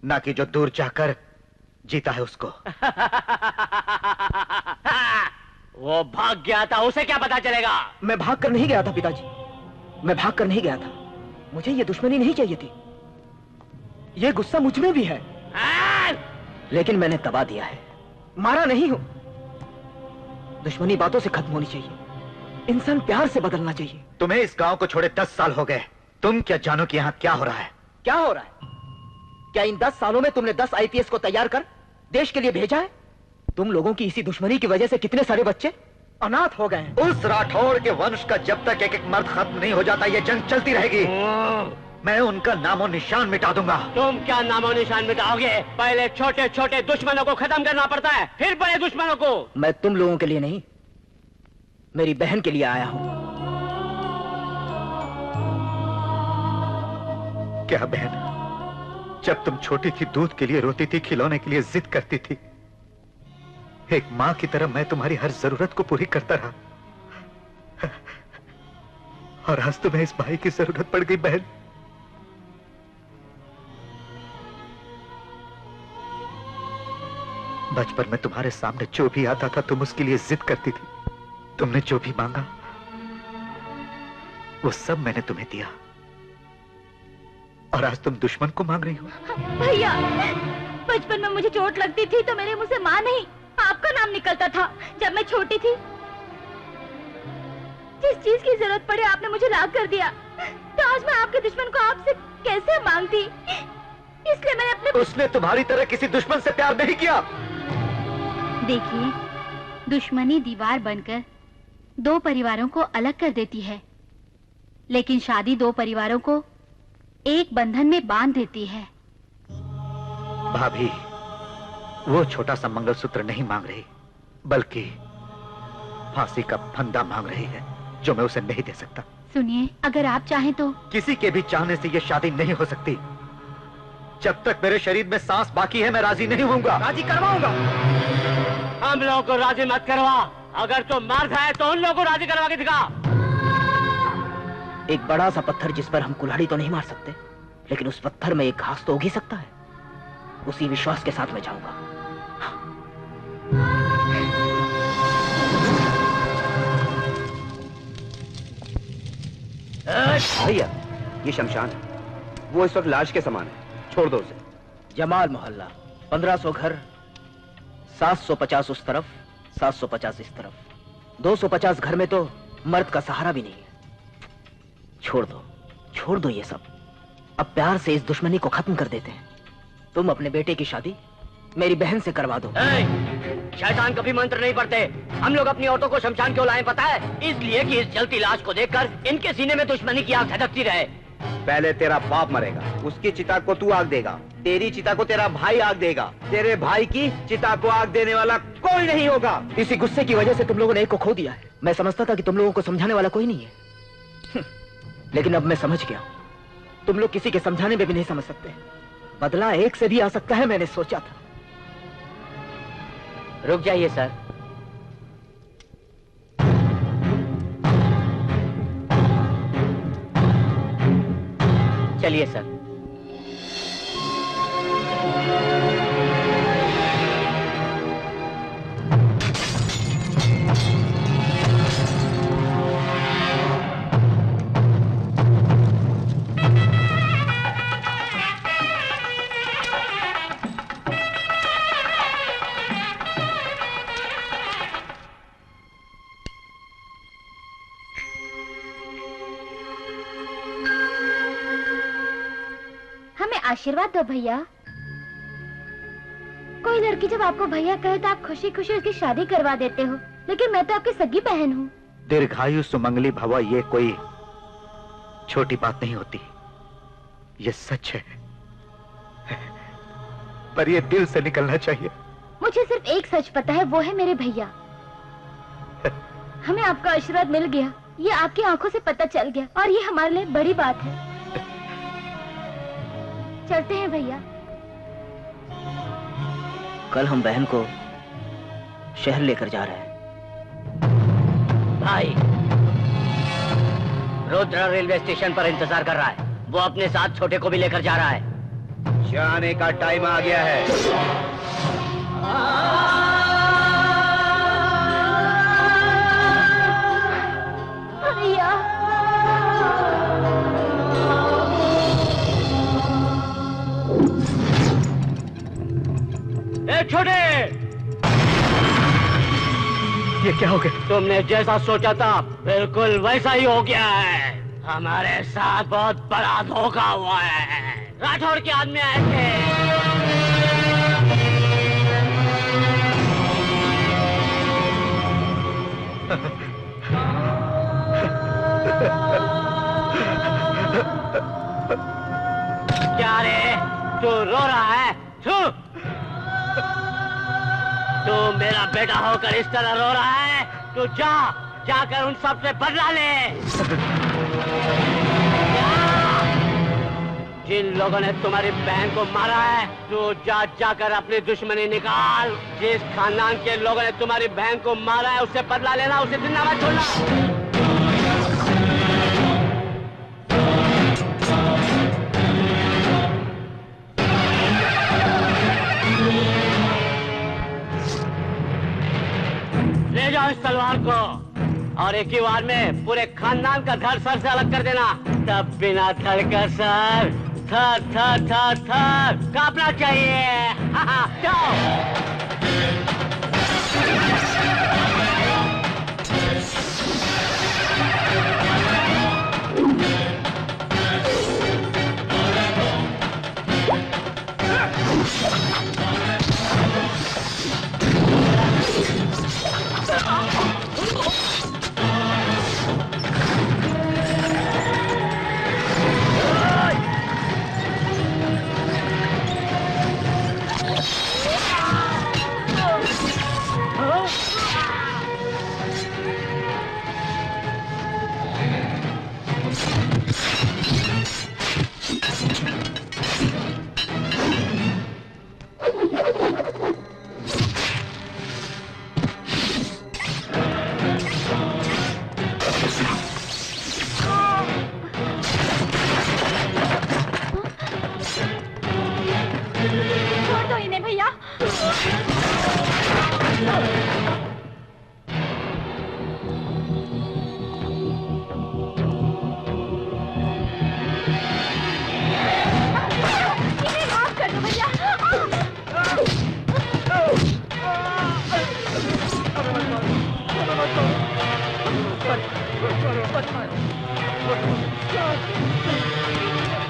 ना कि जो दूर जाकर जीता है उसको। वो भाग गया था, उसे क्या पता चलेगा? मैं भाग कर नहीं गया था पिताजी, मैं भाग कर नहीं गया था। मुझे ये दुश्मनी नहीं चाहिए थी। ये गुस्सा मुझ में भी है, लेकिन मैंने दबा दिया है, मारा नहीं हूं। दुश्मनी बातों से खत्म होनी चाहिए, इंसान प्यार से बदलना चाहिए। तुम्हें इस गांव को छोड़े 10 साल हो गए। तुम क्या जानो कि यहाँ क्या हो रहा है? क्या हो रहा है? क्या इन 10 सालों में तुमने 10 आईपीएस को तैयार कर देश के लिए भेजा है? तुम लोगों की इसी दुश्मनी की वजह से कितने सारे बच्चे अनाथ हो गए हैं। उस राठौड़ के वंश का जब तक एक एक मर्द खत्म नहीं हो जाता, ये जंग चलती रहेगी। मैं उनका नामो निशान मिटा दूंगा। तुम क्या नामो निशान मिटाओगे? पहले छोटे छोटे दुश्मनों को खत्म करना पड़ता है, फिर बड़े दुश्मनों को। मैं तुम लोगों के लिए नहीं, मेरी बहन के लिए आया हूं। क्या बहन? जब तुम छोटी थी, दूध के लिए रोती थी, खिलौने के लिए जिद करती थी, एक मां की तरह मैं तुम्हारी हर जरूरत को पूरी करता रहा। और आज तुम्हें इस भाई की जरूरत पड़ गई बहन। बचपन में तुम्हारे सामने जो भी आता था, तुम उसके लिए जिद करती थी। तुमने जो भी मांगा वो सब मैंने तुम्हें दिया, और आज तुम दुश्मन को मांग रही हो। भैया, बचपन में मुझे चोट लगती थी तो मेरे मुंह से माँ नहीं आपका नाम निकलता था। जब मैं छोटी थी, जिस चीज की जरूरत पड़े आपने मुझे ला कर दिया, तो आज मैं आपके दुश्मन को आपसे कैसे मांगती? इसलिए मैंने अपने... उसने तुम्हारी तरह किसी दुश्मन से प्यार नहीं किया। देखिए, दुश्मनी दीवार बनकर दो परिवारों को अलग कर देती है, लेकिन शादी दो परिवारों को एक बंधन में बांध देती है। भाभी, वो छोटा सा मंगलसूत्र नहीं मांग रही, बल्कि फांसी का फंदा मांग रही है, जो मैं उसे नहीं दे सकता। सुनिए, अगर आप चाहें तो... किसी के भी चाहने से ये शादी नहीं हो सकती। जब तक मेरे शरीर में सांस बाकी है, मैं राजी नहीं होऊंगा। राजी करवाऊंगा। हम लोगों को राजी मत करवा। अगर तुम मर्द है तो उन लोगों को राजी करवा के दिखा। एक बड़ा सा पत्थर जिस पर हम कुल्हाड़ी तो नहीं मार सकते, लेकिन उस पत्थर में एक घास तो उग ही सकता है। उसी विश्वास के साथ मैं जाऊंगा। भैया, ये शमशान है, वो इस वक्त लाश के समान है, छोड़ दो उसे। जमाल मोहल्ला, 1500 घर, 750 उस तरफ, 750 इस तरफ। 250 घर में तो मर्द का सहारा भी नहीं है। छोड़ दो ये सब। अब प्यार से इस दुश्मनी को खत्म कर देते हैं। तुम अपने बेटे की शादी मेरी बहन से करवा दो। शैतान कभी मंत्र नहीं पढ़ते। हम लोग अपनी औरतों को शमशान क्यों लाए पता है? इसलिए कि इस जलती लाश को देखकर इनके सीने में दुश्मनी की आग धधकती रहे। पहले तेरा बाप मरेगा, उसकी चिता को तू आग देगा, तेरी चिता को तेरा भाई आग देगा, तेरे भाई की चिता को आग देने वाला कोई नहीं होगा। इसी गुस्से की वजह से तुम लोगों ने एक को खो दिया है। मैं समझता था कि तुम लोगों को समझाने वाला कोई नहीं है, लेकिन अब मैं समझ गया, तुम लोग किसी के समझाने में भी नहीं समझ सकते। बदला एक से भी आ सकता है, मैंने सोचा था। रुक जाइए सर। चलिए सर। आशीर्वाद दो भैया। कोई लड़की जब आपको भैया कहे तो आप खुशी खुशी उसकी शादी करवा देते हो, लेकिन मैं तो आपकी सगी बहन हूँ। दीर्घायु सुमंगली भवा, ये कोई छोटी बात नहीं होती, ये सच है, पर ये दिल से निकलना चाहिए। मुझे सिर्फ एक सच पता है, वो है मेरे भैया। हमें आपका आशीर्वाद मिल गया, ये आपकी आंखों से पता चल गया, और ये हमारे लिए बड़ी बात है। चलते हैं भैया। कल हम बहन को शहर लेकर जा रहे हैं। भाई, रुद्र रेलवे स्टेशन पर इंतजार कर रहा है। वो अपने साथ छोटे को भी लेकर जा रहा है। जाने का टाइम आ गया है। भैया छोटे, ये क्या हो गया? तुमने जैसा सोचा था बिल्कुल वैसा ही हो गया है। हमारे साथ बहुत बड़ा धोखा हुआ है। राठौड़ के आदमी आए थे। क्या रे, तू रो रहा है? तू मेरा बेटा होकर इस तरह रो रहा है? तू जाकर उन सब से बदला ले। जिन लोगों ने तुम्हारी बहन को मारा है, तू जाकर अपनी दुश्मनी निकाल। जिस खानदान के लोगों ने तुम्हारी बहन को मारा है उससे बदला लेना, उसे जिंदा मत छोड़ना। ले जाओ इस तलवार को और एक ही बार में पूरे खानदान का धड़ सर से अलग कर देना। तब बिना धड़ का सर थर थर थर थर कांपना चाहिए। जाओ।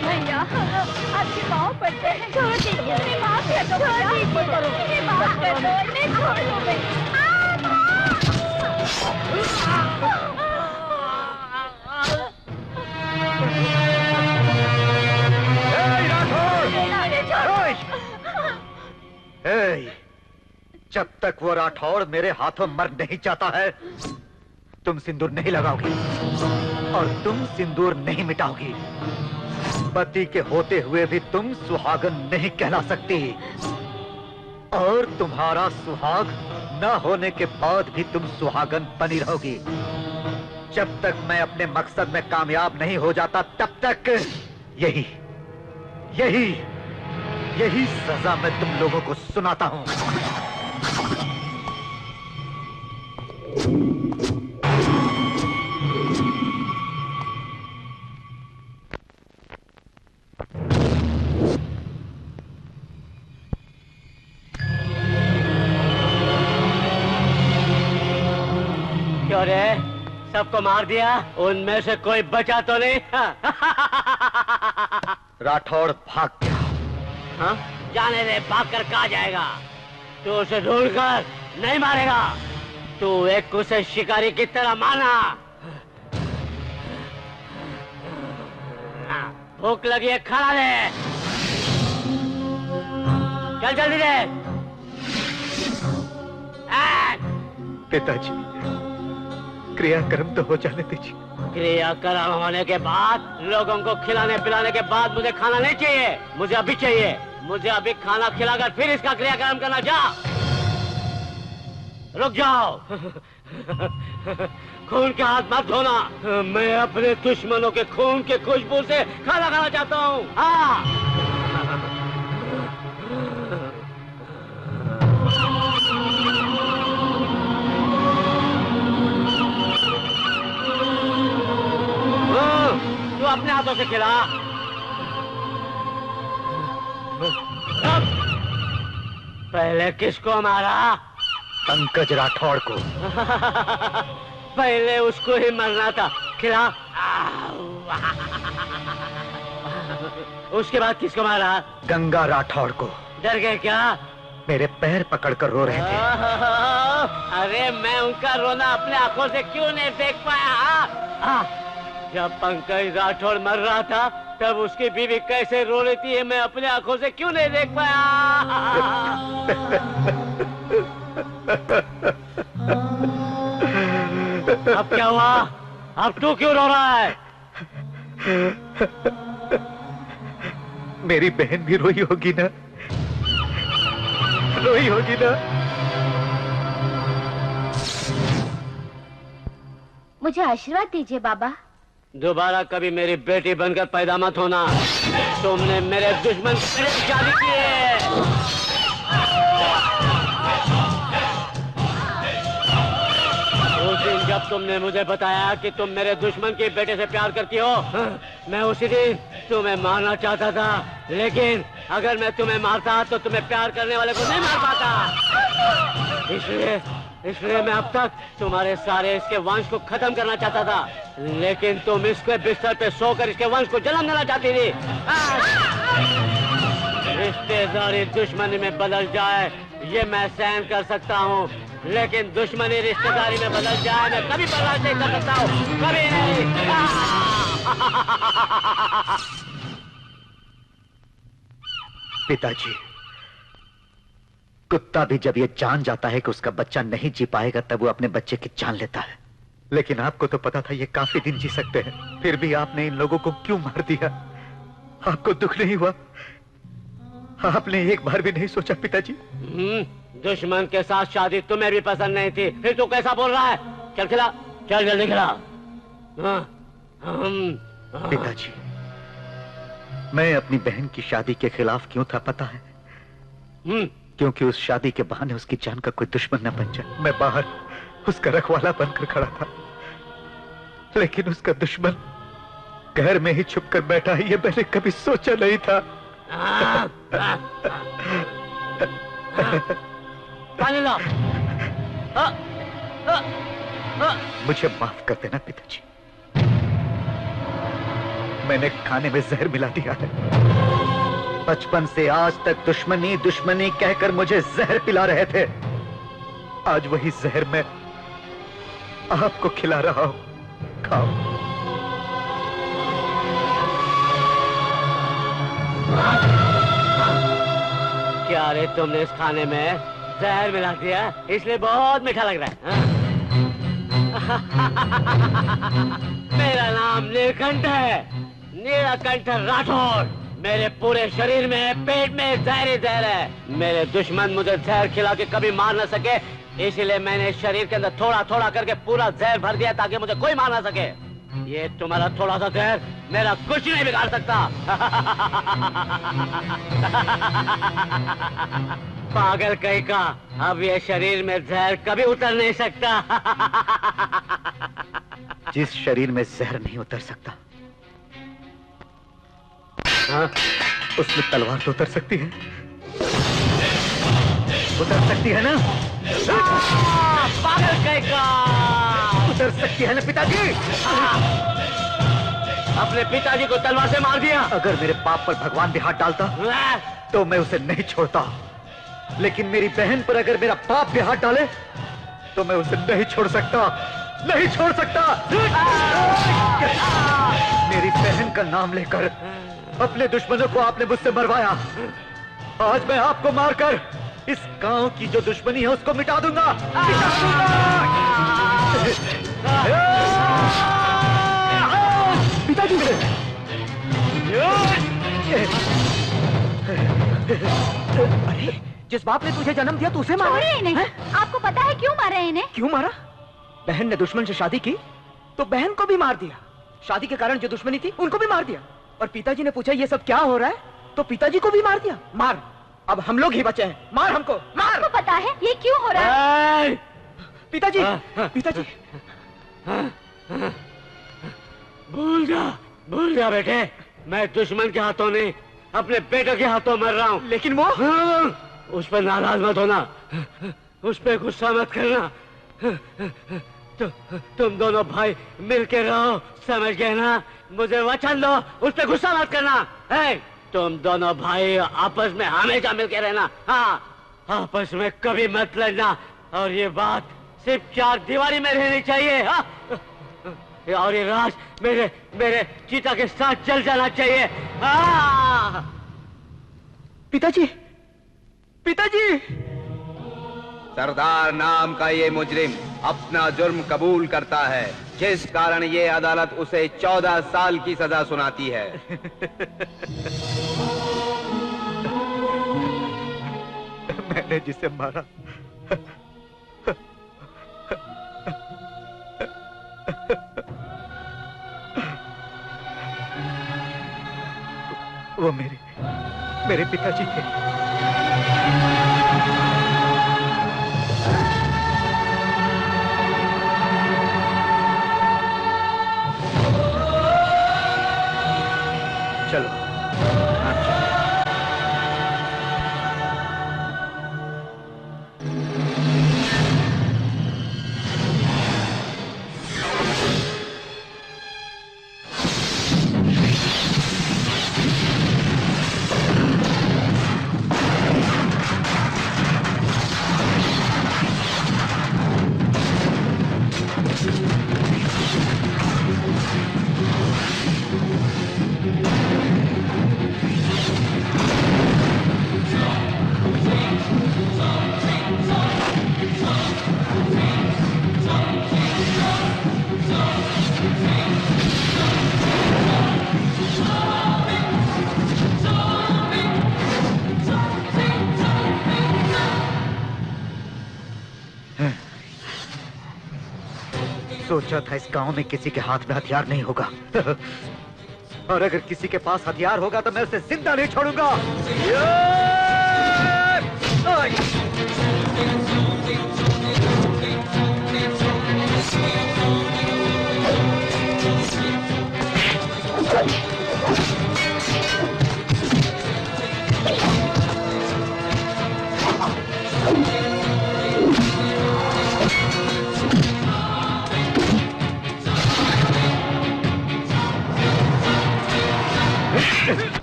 भैया आपके पाँव पड़ते हैं, छोड़ दीजिए, इन्हें माफ कर दो, इन्हें माफ कर दो, इन्हें छोड़ दो भैया। जब तक वो राठौड़ मेरे हाथों मर नहीं जाता है, तुम सिंदूर नहीं लगाओगी और तुम सिंदूर नहीं मिटाओगी। पति के होते हुए भी तुम सुहागन नहीं कहला सकती और तुम्हारा सुहाग न होने के बाद भी तुम सुहागन बनी रहोगी। जब तक मैं अपने मकसद में कामयाब नहीं हो जाता तब तक यही यही यही सजा मैं तुम लोगों को सुनाता हूं। क्यों रे, सबको मार दिया? उनमें से कोई बचा तो नहीं? राठौड़ भाग गया। हाँ? जाने दे, भाग कर कहाँ जाएगा? तू उसे ढूंढ कर नहीं मारेगा। तू एक उसे शिकारी की तरह माना। भूख लगी है, खाना दे। चल जल्दी दे। पिताजी, क्रियाक्रम तो हो जाने दीजिए। क्रियाक्रम होने के बाद, लोगों को खिलाने पिलाने के बाद मुझे खाना नहीं चाहिए, मुझे अभी चाहिए। मुझे अभी खाना खिलाकर फिर इसका क्रियाक्रम करना। जा, रुक जाओ। खून के हाथ मत धोना। मैं अपने दुश्मनों के खून के खुशबू से खाना खाना चाहता हूँ। हाँ। हाथों से खिला। पहले किसको मारा? पंकज राठौड़ को। पहले उसको ही मरना था। खिला। उसके बाद किसको मारा? गंगा राठौड़ को। डर गए क्या? मेरे पैर पकड़कर रो रहे थे। अरे मैं उनका रोना अपने आंखों से क्यों नहीं देख पाया? जब पंकज राठौड़ मर रहा था तब उसकी बीवी कैसे रो रही थी मैं अपने आंखों से क्यों नहीं देख पाया? अब क्या हुआ? अब तू क्यों रो रहा है? मेरी बहन भी रोई होगी ना? रोई होगी ना? मुझे आशीर्वाद दीजिए बाबा। दोबारा कभी मेरी बेटी बनकर पैदा मत होना। तुमने मेरे दुश्मन से शादी की है। उस दिन जब तुमने मुझे बताया कि तुम मेरे दुश्मन के बेटे से प्यार करती हो, मैं उसी दिन तुम्हें मारना चाहता था, लेकिन अगर मैं तुम्हें मारता तो तुम्हें प्यार करने वाले को नहीं मार पाता। इसलिए मैं अब तक तुम्हारे सारे इसके वंश को खत्म करना चाहता था, लेकिन तुम इसके बिस्तर पे सोकर इसके वंश को जन्म देना चाहती थी। रिश्तेदारी दुश्मनी में बदल जाए ये मैं सहन कर सकता हूँ, लेकिन दुश्मनी रिश्तेदारी में बदल जाए मैं कभी बर्दाश्त नहीं कर सकता हूँ, कभी नहीं। पिताजी, कुत्ता भी जब ये जान जाता है कि उसका बच्चा नहीं जी पाएगा तब वो अपने बच्चे की जान लेता है, लेकिन आपको तो पता था ये काफी दिन जी सकते हैं, फिर भी आपने इन लोगों को क्यों मार दिया? आपको दुख नहीं हुआ? आपने एक बार भी नहीं सोचा पिताजी? दुश्मन के साथ शादी तुम्हें भी पसंद नहीं थी, फिर तू कैसा बोल रहा है? चल खिला, चल जल्दी खिला। पिताजी, मैं अपनी बहन की शादी के खिलाफ क्यों था पता है? क्योंकि उस शादी के बहाने उसकी जान का कोई दुश्मन न बन जाए। मैं बाहर उसका रखवाला बनकर खड़ा था, लेकिन उसका दुश्मन घर में ही छुपकर बैठा है, ये मैंने कभी सोचा नहीं था। पानी ला। मुझे माफ कर देना पिताजी, मैंने खाने में जहर मिला दिया है। बचपन से आज तक दुश्मनी दुश्मनी कहकर मुझे जहर पिला रहे थे, आज वही जहर मैं आपको खिला रहा हूं, खाओ। क्या रे, तुमने इस खाने में जहर मिला दिया, इसलिए बहुत मीठा लग रहा है। मेरा नाम नीलकंठ है, नीलकंठ राठौड़। मेरे पूरे शरीर में पेट में जहर ही जहर है। मेरे दुश्मन मुझे जहर खिला के कभी मार न सके, इसीलिए मैंने शरीर के अंदर थोड़ा थोड़ा करके पूरा जहर भर दिया ताकि मुझे कोई मार न सके। ये तुम्हारा थोड़ा सा जहर मेरा कुछ नहीं बिगाड़ सकता। पागल कहीं का, अब ये शरीर में जहर कभी उतर नहीं सकता। जिस शरीर में जहर नहीं उतर सकता, उसमें तलवार तो उतर सकती है, उतर सकती है ना? पागल कहीं का, उतर सकती है ना पिताजी? अपने पिताजी को तलवार से मार दिया। अगर मेरे पाप पर भगवान भी हाथ डालता तो मैं उसे नहीं छोड़ता, लेकिन मेरी बहन पर अगर मेरा पाप भी हाथ डाले तो मैं उसे नहीं छोड़ सकता, नहीं छोड़ सकता। मेरी बहन का नाम लेकर अपने दुश्मनों को आपने मुझसे मरवाया, आज मैं आपको मारकर इस गांव की जो दुश्मनी है उसको मिटा दूंगा, मिटा दूंगा। पिताजी, अरे जिस बाप ने तुझे जन्म दिया तू उसे मारा? छोड़िए इन्हें। आपको पता है क्यों मारा है इन्हें? क्यों मारा? बहन ने दुश्मन से शादी की तो बहन को भी मार दिया, शादी के कारण जो दुश्मनी थी उनको भी मार दिया, और पिताजी ने पूछा ये सब क्या हो रहा है तो पिताजी को भी मार दिया। मार, अब हम लोग ही बचे हैं, मार हमको, मार। आपको पता है ये क्यों हो रहा है? पिताजी, पिताजी। भूल जा, भूल गया बेटे, मैं दुश्मन के हाथों नहीं अपने बेटे के हाथों मर रहा हूँ। लेकिन वो उस पर नाराज मत होना, उस पर गुस्सा मत करना। तुम दोनों भाई मिलके रहो, समझ गए ना? मुझे वचन दो, उस पर गुस्सा मत करना। है तुम दोनों भाई आपस में हमेशा मिलके रहना। हाँ, आपस में कभी मत लड़ना, और ये बात सिर्फ 4 दीवारी में रहनी चाहिए। हाँ? और ये राज मेरे मेरे चीता के साथ चल जाना चाहिए। हाँ। पिताजी, पिताजी! सरदार नाम का ये मुजरिम अपना जुर्म कबूल करता है, जिस कारण ये अदालत उसे 14 साल की सजा सुनाती है। मैंने जिसे मारा वो मेरे पिताजी थे। चलो। सोचा था इस गांव में किसी के हाथ में हथियार नहीं होगा और अगर किसी के पास हथियार होगा तो मैं उसे जिंदा नहीं छोड़ूंगा।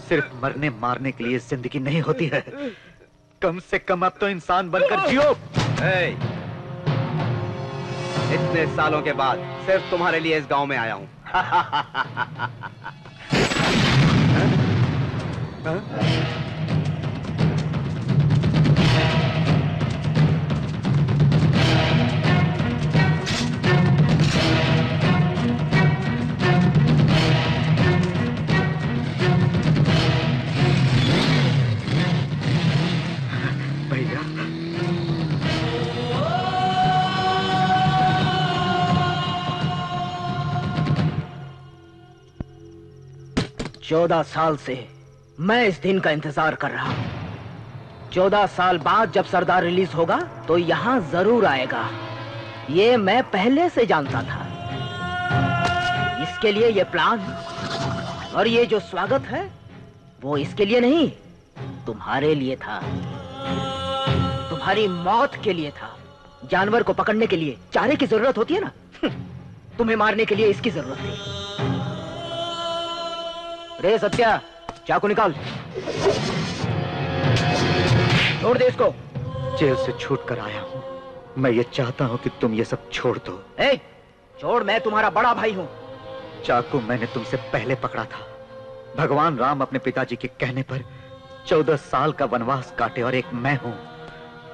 सिर्फ मरने मारने के लिए जिंदगी नहीं होती है, कम से कम अब तो इंसान बनकर जियो। इतने सालों के बाद सिर्फ तुम्हारे लिए इस गांव में आया हूं। भैया, 14 साल से मैं इस दिन का इंतजार कर रहा हूं। 14 साल बाद जब सरदार रिलीज होगा तो यहां जरूर आएगा, ये मैं पहले से जानता था। इसके लिए ये प्लान और ये जो स्वागत है वो इसके लिए नहीं, तुम्हारे लिए था, तुम्हारी मौत के लिए था। जानवर को पकड़ने के लिए चारे की जरूरत होती है ना, तुम्हें मारने के लिए इसकी जरूरत थी। रे सत्या, चाकू निकाल, छोड़ दे इसको। जेल से छूट कर आया हूं, मैं ये चाहता हूं कि तुम ये सब छोड़ दो। ए, छोड़, मैं तुम्हारा बड़ा भाई हूं। चाकू मैंने तुमसे पहले पकड़ा था। भगवान राम अपने पिताजी के कहने पर 14 साल का वनवास काटे, और एक मैं हूं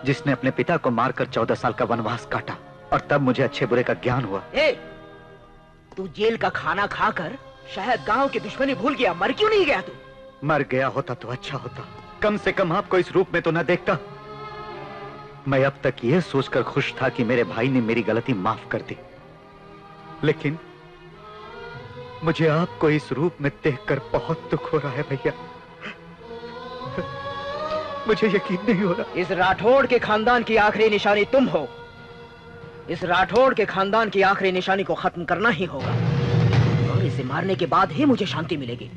जिसने अपने पिता को मारकर 14 साल का वनवास काटा, और तब मुझे अच्छे बुरे का ज्ञान हुआ। ए, तू जेल का खाना खाकर शायद गांव की दुश्मनी भूल गया, मर क्यों नहीं गया तू? मर गया होता तो अच्छा होता, कम से कम आपको इस रूप में तो न देखता। मैं अब तक यह सोचकर खुश था कि मेरे भाई ने मेरी गलती माफ कर दी, लेकिन मुझे आपको इस रूप में देखकर बहुत दुख हो रहा है भैया। मुझे यकीन नहीं हो रहा। इस राठौड़ के खानदान की आखिरी निशानी तुम हो। इस राठौड़ के खानदान की आखिरी निशानी को खत्म करना ही होगा, और इस मारने के बाद ही मुझे शांति मिलेगी।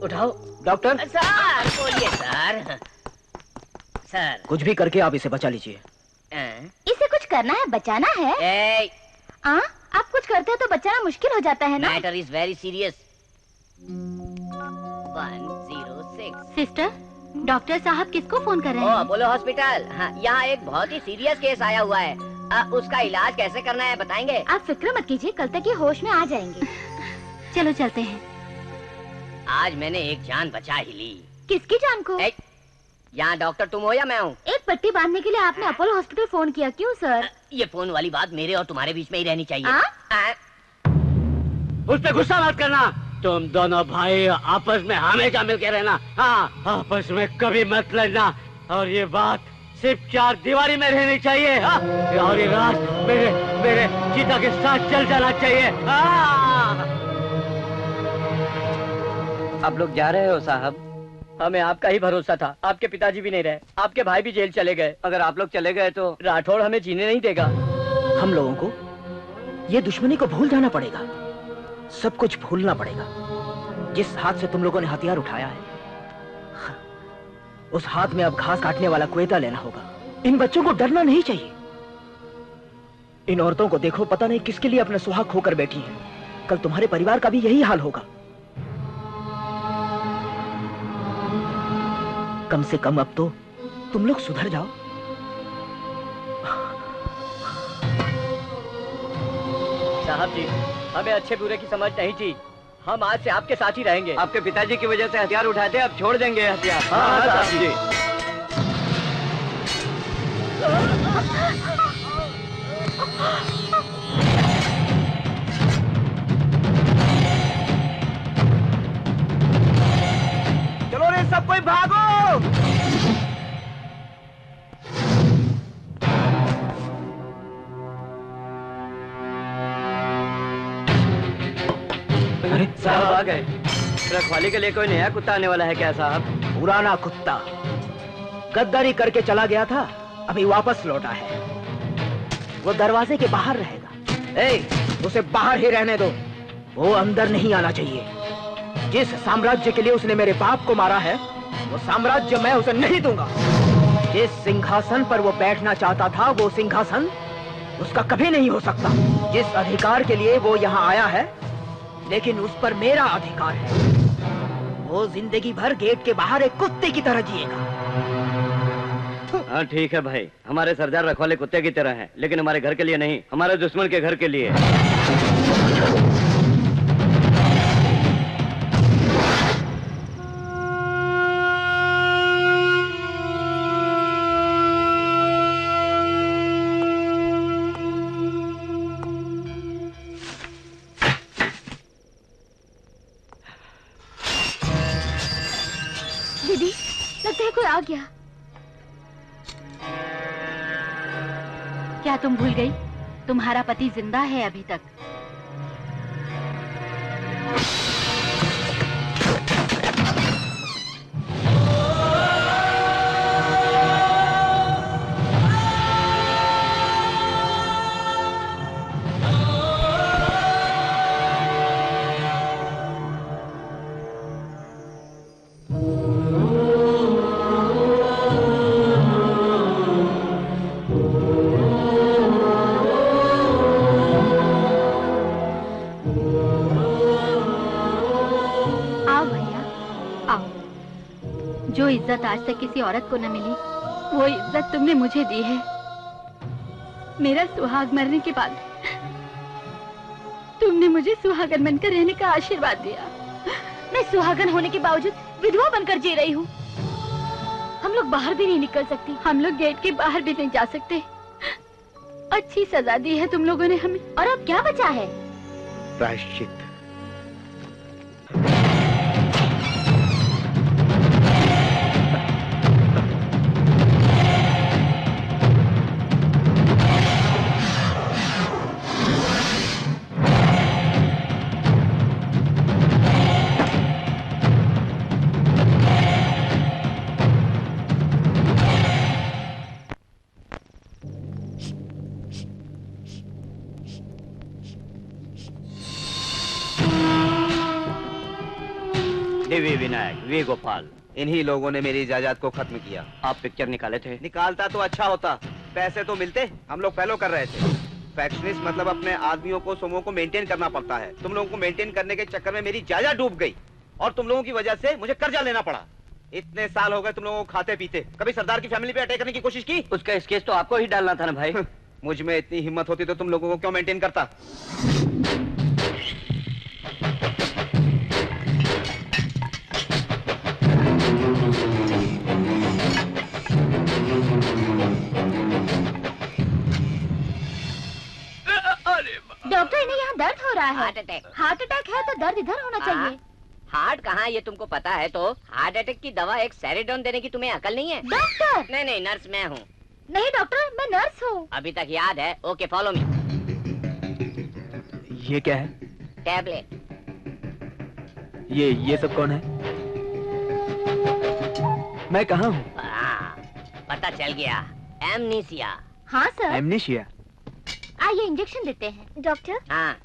उठाओ डॉक्टर। सर बोलिए सर। सर कुछ भी करके आप इसे बचा लीजिए। इसे कुछ करना है, बचाना है। आप कुछ करते हैं तो बचाना मुश्किल हो जाता है ना। Matter is very serious. 106। Sister, doctor साहब किसको फोन कर रहे हैं? Apollo hospital. हाँ, यहाँ एक बहुत ही सीरियस केस आया हुआ है। उसका इलाज कैसे करना है बताएंगे? आप फिक्र मत कीजिए, कल तक ये होश में आ जाएंगे। चलो चलते हैं। आज मैंने एक जान बचा ही ली। किसकी जान को? यहाँ डॉक्टर तुम हो या मैं हूँ? एक पट्टी बांधने के लिए आपने अपोलो हॉस्पिटल फोन किया, क्यों सर? ये फोन वाली बात मेरे और तुम्हारे बीच में ही रहनी चाहिए। उस पे गुस्सा मत करना। तुम दोनों भाई आपस में हमेशा मिलके रहना। हाँ, आपस में कभी मत लड़ना। और ये बात सिर्फ 4 दीवारी में रहनी चाहिए। हाँ? और ये रात मेरे चीता के साथ चल जाना चाहिए। हाँ? आप लोग जा रहे हो साहब? हमें आपका ही भरोसा था। आपके पिताजी भी नहीं रहे, आपके भाई भी जेल चले गए। अगर आप लोग चले गए तो राठौड़ हमें जीने नहीं देगा। हम लोगों को ये दुश्मनी को भूल जाना पड़ेगा, सब कुछ भूलना पड़ेगा। जिस हाथ से तुम लोगों ने हथियार उठाया है, उस हाथ में अब घास काटने वाला क्वेता लेना होगा। इन बच्चों को डरना नहीं चाहिए। इन औरतों को देखो, पता नहीं किसके लिए अपना सुहाग खोकर बैठी हैं। कल तुम्हारे परिवार का भी यही हाल होगा। कम से कम अब तो तुम लोग सुधर जाओ। साहब जी, हमें अच्छे बुरे की समझ नहीं थी। हम आज से आपके साथ ही रहेंगे। आपके पिताजी की वजह से हथियार उठाए थे, अब छोड़ देंगे हथियार। हाँ, साहब जी। चलो रे सब कोई भागो। अरे साहब आ गए। रखवाली के लिए कोई नया कुत्ता आने वाला है क्या साहब? पुराना कुत्ता गद्दारी करके चला गया था, अभी वापस लौटा है। वो दरवाजे के बाहर रहेगा। उसे बाहर ही रहने दो, वो अंदर नहीं आना चाहिए। जिस साम्राज्य के लिए उसने मेरे बाप को मारा है, वो साम्राज्य मैं उसे नहीं दूंगा। जिस सिंहासन पर वो बैठना चाहता था, वो सिंहासन उसका कभी नहीं हो सकता। जिस अधिकार के लिए वो यहाँ आया है, लेकिन उस पर मेरा अधिकार है, वो जिंदगी भर गेट के बाहर एक कुत्ते की तरह जिएगा। हाँ ठीक है भाई, हमारे सरदार रखवाले कुत्ते की तरह हैं, लेकिन हमारे घर के लिए नहीं, हमारे दुश्मन के घर के लिए। दीदी, लगता है कोई आ गया। क्या तुम भूल गई? तुम्हारा पति जिंदा है अभी तक। जो इज्जत आज तक किसी औरत को न मिली, वो इज्जत तुमने मुझे दी है। मेरा सुहाग मरने के बाद तुमने मुझे सुहागन बनकर रहने का आशीर्वाद दिया। मैं सुहागन होने के बावजूद विधवा बनकर जी रही हूँ। हम लोग बाहर भी नहीं निकल सकती। हम लोग गेट के बाहर भी नहीं जा सकते। अच्छी सजा दी है तुम लोगों ने हमें। और अब क्या बचा है? प्रायश्चित। विनायक, वी गोपाल। इन्हीं लोगों ने मेरी इजाजत को खत्म किया। आप पिक्चर निकाले थे? निकालता तो अच्छा होता, पैसे तो मिलते। हम लोग फॉलो कर रहे थे। फैक्शनिस्ट मतलब अपने आदमियों को, समूह को मेंटेन करना पड़ता है। तुम लोगों को मेंटेन करने के चक्कर में मेरी जायदाद डूब गई और तुम लोगों की वजह से मुझे कर्जा लेना पड़ा। इतने साल हो गए तुम लोगों को खाते पीते। कभी सरदार की फैमिली पे अटैक करने की कोशिश की? उसका इस केस तो आपको ही डालना था ना भाई। मुझ में इतनी हिम्मत होती तो तुम लोगों को क्यों मेंटेन करता? डॉक्टर, इन्हें यहाँ दर्द हो रहा है। Heart attack. हार्ट अटैक है तो दर्द इधर होना चाहिए। हार्ट कहाँ, ये तुमको पता है? तो हार्ट अटैक की दवा एक सेरेडोन देने की तुम्हें अकल नहीं है? डॉक्टर! नहीं नहीं, नर्स मैं हूँ। नहीं डॉक्टर, मैं नर्स हूँ। अभी तक याद है? Okay, follow me. ये क्या है? टैबलेट। ये सब कौन है? मैं कहाँ हूँ? पता चल गया, एमनीसिया। हाँ सर। एमनीशिया? आइए इंजेक्शन देते हैं। डॉक्टर, हाँ,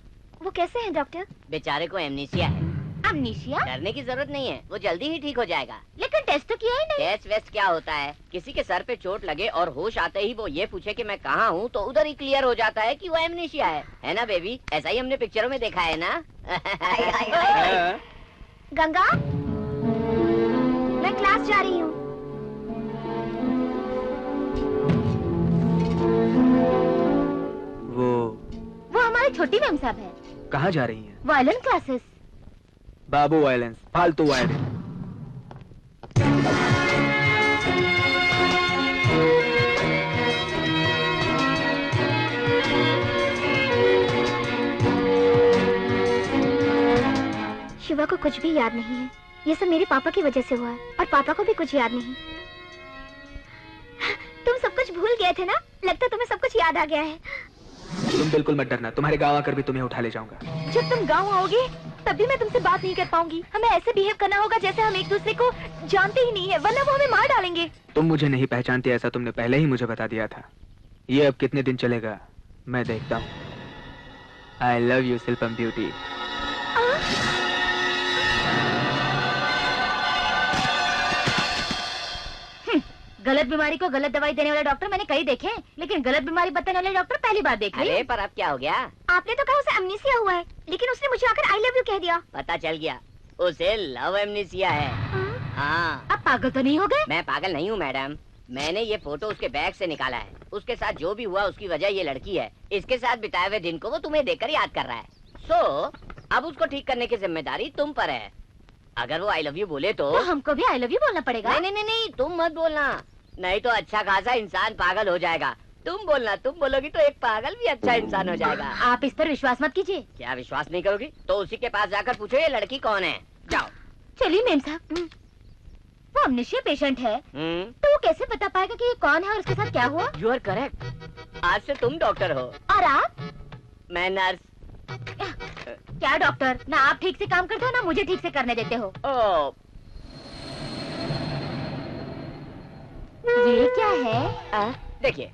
वो कैसे हैं डॉक्टर? बेचारे को एमनीसिया है। अमनीशिया? डरने की जरूरत नहीं है, वो जल्दी ही ठीक हो जाएगा। लेकिन टेस्ट तो किया ही नहीं। टेस्ट वेस्ट क्या होता है? किसी के सर पे चोट लगे और होश आते ही वो ये पूछे कि मैं कहाँ हूँ, तो उधर ही क्लियर हो जाता है कि वो एमनीशिया है ना बेबी? ऐसा ही हमने पिक्चरों में देखा है ना? गंगा, मैं क्लास जा रही हूँ। वो हमारे छोटी मैम साहब है। कहाँ जा रही हैं? Violin classes. बाबू वायलेंस, फालतू वायलिन। शिवा को कुछ भी याद नहीं है। ये सब मेरे पापा की वजह से हुआ है और पापा को भी कुछ याद नहीं। तुम सब कुछ भूल गए थे ना? लगता है तुम्हें सब कुछ याद आ गया है। तुम बिल्कुल मत डरना, तुम्हारे गांव आकर भी तुम्हें उठा ले जाऊंगा। जब तुम गांव आओगे तब भी मैं तुमसे बात नहीं कर पाऊंगी। हमें ऐसे बिहेव करना होगा जैसे हम एक दूसरे को जानते ही नहीं है, वरना वो हमें मार डालेंगे। तुम मुझे नहीं पहचानती, ऐसा तुमने पहले ही मुझे बता दिया था। ये अब कितने दिन चलेगा मैं देखता हूँ। I love you Shilpam beauty. गलत बीमारी को गलत दवाई देने वाले डॉक्टर मैंने कई देखे, लेकिन गलत बीमारी बताने वाले डॉक्टर पहली बार देख रही हूँ। अरे पर अब क्या हो गया? आपने तो कहा उसे अमनीसिया हुआ है, लेकिन उसने मुझे आकर आई लव यू कह दिया। पता चल गया, उसे लव एमनीसिया है। हाँ। अब पागल तो नहीं हो गए? मैं पागल नहीं हूँ मैडम, मैंने ये फोटो उसके बैग से निकाला है। उसके साथ जो भी हुआ उसकी वजह ये लड़की है। इसके साथ बिताए हुए दिन को वो तुम्हें देखकर याद कर रहा है। सो अब उसको ठीक करने की जिम्मेदारी तुम पर है। अगर वो आई लव यू बोले तो हमको भी आई लव यू बोलना पड़ेगा? नहीं नहीं नहीं, तुम मत बोलना, नहीं तो अच्छा खासा इंसान पागल हो जाएगा। तुम बोलना, तुम बोलोगी तो एक पागल भी अच्छा इंसान हो जाएगा। आप इस पर विश्वास मत कीजिए। क्या विश्वास नहीं करोगी? तो उसी के पास जाकर पूछो ये लड़की कौन है। जाओ। चलिए मेम साहब, वो अमनीशिया पेशेंट है, तो वो कैसे बता पाएगा कि ये कौन है और उसके साथ क्या हुआ? यू आर करेक्ट, आज से तुम डॉक्टर हो। और आप? मैं नर्स। क्या डॉक्टर, ना आप ठीक से काम करते हो ना मुझे ठीक से करने देते हो। ये क्या है? देखिए,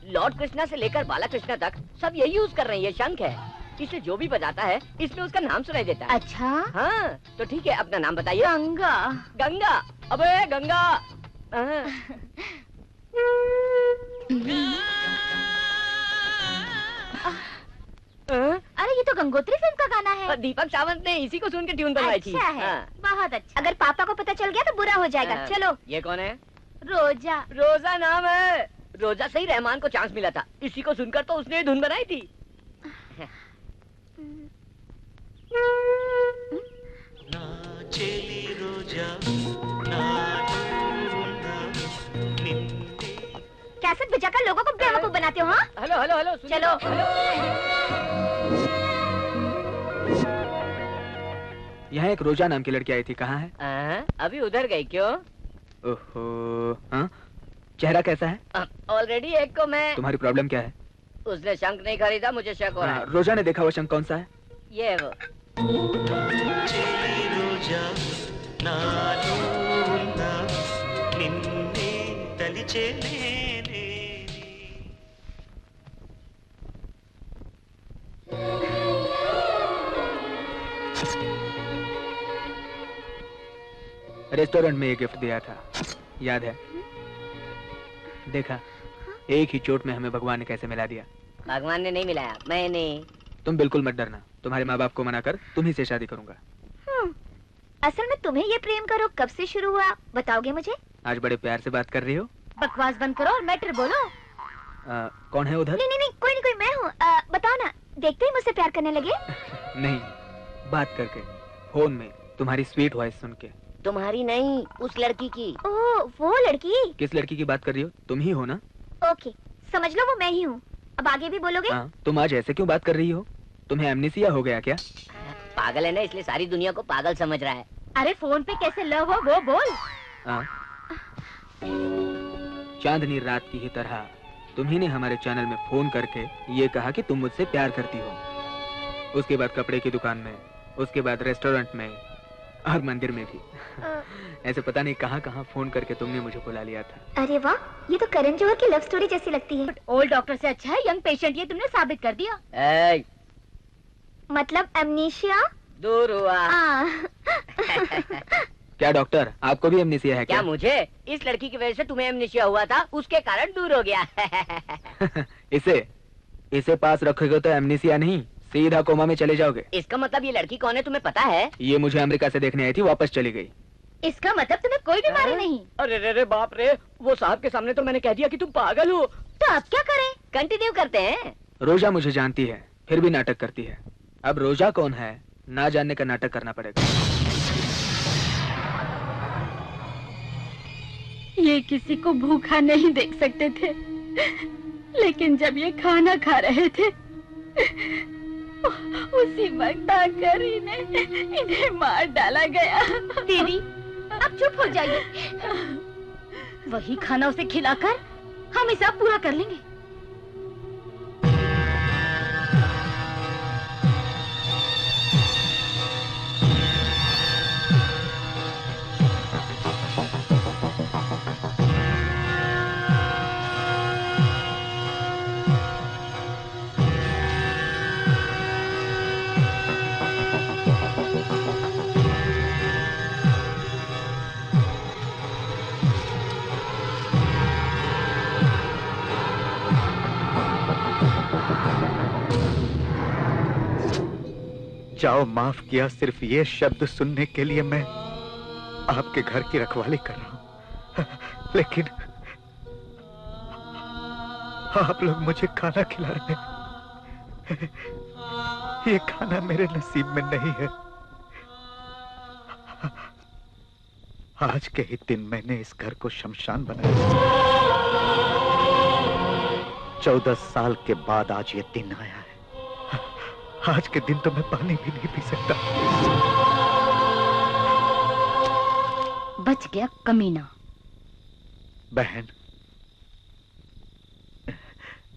लॉर्ड कृष्णा से लेकर बाला कृष्णा तक सब यही यूज कर रहे हैं। ये शंख है, इसे जो भी बजाता है इसमें उसका नाम सुनाई देता है। अच्छा हाँ, तो ठीक है, अपना नाम बताइए। गंगा। गंगा? अबे गंगा। अरे ये तो गंगोत्री फिल्म का गाना है। दीपक सावंत ने इसी को सुन के ट्यून बनवाई थी। अच्छा है, बहुत अच्छा। अगर पापा को पता चल गया तो बुरा हो जाएगा। चलो। ये कौन है? रोजा। रोजा नाम है। रोजा से ही रहमान को चांस मिला था, इसी को सुनकर तो उसने धुन बनाई थी। कैसेट बजाकर लोगों को बेवकूफ बनाते हो? हाँ? हेलो हेलो हेलो, चलो। यहाँ एक रोजा नाम की लड़की आई थी, कहाँ है? अभी उधर गई। क्यों? ओहो, हाँ? चेहरा कैसा है? ऑलरेडी एक को मैं। तुम्हारी प्रॉब्लम क्या है? उसने शंख नहीं खरीदा, मुझे शक हो रहा है। रोजा ने देखा वो शंख कौन सा है? ये वो। रेस्टोरेंट में ये गिफ्ट दिया था, याद है? देखा, एक ही चोट में हमें भगवान ने कैसे मिला दिया। भगवान ने नहीं मिलाया, मैंने। तुम बिल्कुल मत डरना, तुम्हारे माँ बाप को मना कर तुम्ही से शादी करूंगा। असल में तुम्हें ये प्रेम करो कब से शुरू हुआ, बताओगे मुझे? आज बड़े प्यार से बात कर रही हो। बकवास बंद करो और मैटर बोलो। कौन है उधर? नहीं, कोई मैं हूँ। बताओ ना, देखते ही मुझसे प्यार करने लगे? नहीं, बात करके, फोन में तुम्हारी स्वीट वॉइस सुन के। तुम्हारी नहीं, उस लड़की की। ओह, वो लड़की? किस लड़की की बात कर रही हो? तुम ही हो ना? ओके, समझ लो वो मैं ही हूँ। अब आगे भी बोलोगे? हाँ, तुम आज ऐसे क्यों बात कर रही हो? तुम्हें एमनेसिया हो गया क्या? पागल है ना, इसलिए सारी दुनिया को पागल समझ रहा है। अरे फोन पे कैसे लव हो वो बोल। चांदनी रात की ही तरह तुम्ही ने हमारे चैनल में फोन करके ये कहा कि तुम मुझसे प्यार करती हो। उसके बाद कपड़े की दुकान में, उसके बाद रेस्टोरेंट में और मंदिर में भी। ऐसे पता नहीं कहाँ कहाँ फोन करके तुमने मुझे बुला लिया था। अरे वाह, ये तो करण जौहर की लव स्टोरी जैसी लगती है। ओल्ड डॉक्टर से अच्छा है यंग पेशेंट, ये तुमने साबित कर दिया। मतलब एमनीशिया दूर हुआ। क्या डॉक्टर, आपको भी एमनेसिया है क्या? मुझे इस लड़की की वजह से तुम्हें एमनेसिया हुआ था, उसके कारण दूर हो गया। इसे पास रखोगे तो एमनेसिया नहीं, सीधा कोमा में चले जाओगे। इसका मतलब ये लड़की कौन है तुम्हें पता है? ये मुझे अमेरिका से देखने आई थी, वापस चली गई। इसका मतलब तुम्हें कोई बीमारी नहीं? अरे रे बाप रे, वो साहब के सामने तो मैंने कह दिया कि तुम पागल हो। तो अब क्या करें? कंटिन्यू करते हैं। रोजा मुझे जानती है, फिर भी नाटक करती है। अब रोजा कौन है ना जानने का नाटक करना पड़ेगा। ये किसी को भूखा नहीं देख सकते थे, लेकिन जब ये खाना खा रहे थे उसी वक्त आकर इन्हें मार डाला गया। दीदी, अब चुप हो जाइए। वही खाना उसे खिलाकर हम इसे पूरा कर लेंगे। जाओ, माफ किया, सिर्फ ये शब्द सुनने के लिए मैं आपके घर की रखवाली कर रहा हूं, लेकिन आप लोग मुझे खाना खिला रहे हैं। ये खाना मेरे नसीब में नहीं है। आज के ही दिन मैंने इस घर को शमशान बनाया। 14 साल के बाद आज ये दिन आया है। आज के दिन तो मैं पानी भी नहीं पी सकता। बच गया कमीना। बहन,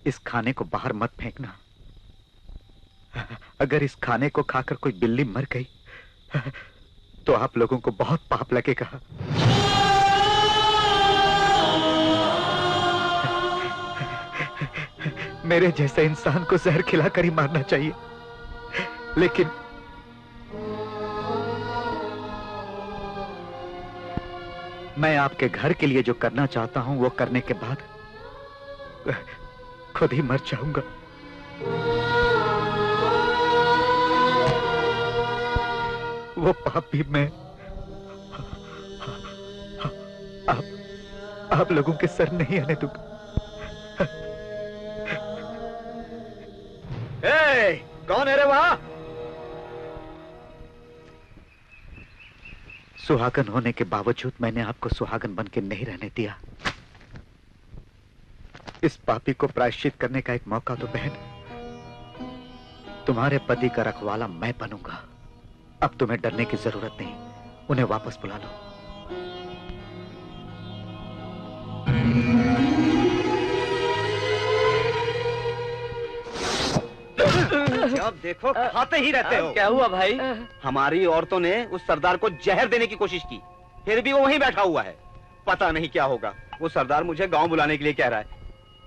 इस खाने को बाहर मत फेंकना। अगर इस खाने को खाकर कोई बिल्ली मर गई तो आप लोगों को बहुत पाप लगेगा। मेरे जैसे इंसान को जहर खिलाकर ही मारना चाहिए, लेकिन मैं आपके घर के लिए जो करना चाहता हूं वो करने के बाद खुद ही मर जाऊंगा। वो पाप भी मैं आप लोगों के सर नहीं आने दूंगा। कौन है रे वहां? सुहागन होने के बावजूद मैंने आपको सुहागन बन के नहीं रहने दिया। इस पापी को प्रायश्चित करने का एक मौका तो बहन, तुम्हारे पति का रखवाला मैं बनूंगा। अब तुम्हें डरने की जरूरत नहीं, उन्हें वापस बुला लो। जब देखो खाते ही रहते हो। क्या हुआ भाई? हमारी औरतों ने उस सरदार को जहर देने की कोशिश की, फिर भी वो वहीं बैठा हुआ है। पता नहीं क्या होगा। वो सरदार मुझे गांव बुलाने के लिए कह रहा है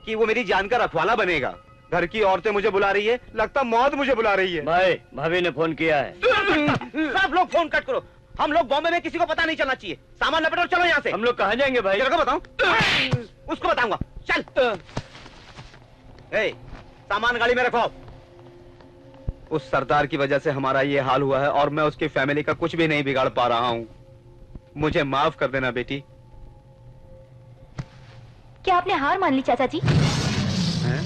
कि वो मेरी जान का रखवाला बनेगा। घर की औरतें मुझे बुला रही है, लगता मौत मुझे बुला रही है। भाई, भाभी ने फोन किया है। सब लोग फोन कट करो। हम लोग बॉम्बे में किसी को पता नहीं चलना चाहिए। सामान लपेटो और चलो यहाँ से। हम लोग कहाँ जाएंगे भाई? तेरे को बताऊं? उसको बताऊंगा। चल। ए, सामान गाड़ी में रखो। उस सरदार की वजह से हमारा ये हाल हुआ है और मैं उसकी फैमिली का कुछ भी नहीं बिगाड़ पा रहा हूँ। मुझे माफ कर देना बेटी। क्या आपने हार मान ली चाचा जी? हैं?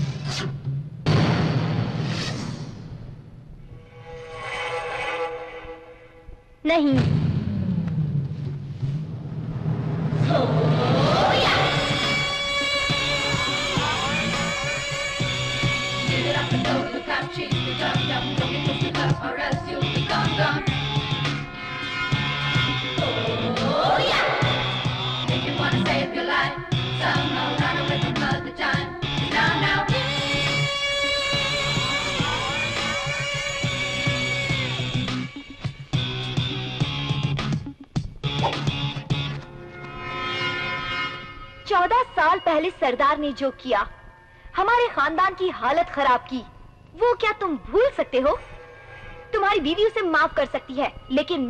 नहीं। चौदह साल पहले सरदार ने जो किया, हमारे खानदान की हालत खराब की, वो क्या तुम भूल सकते हो? तुम्हारी बीवी उसे माफ कर सकती है, लेकिन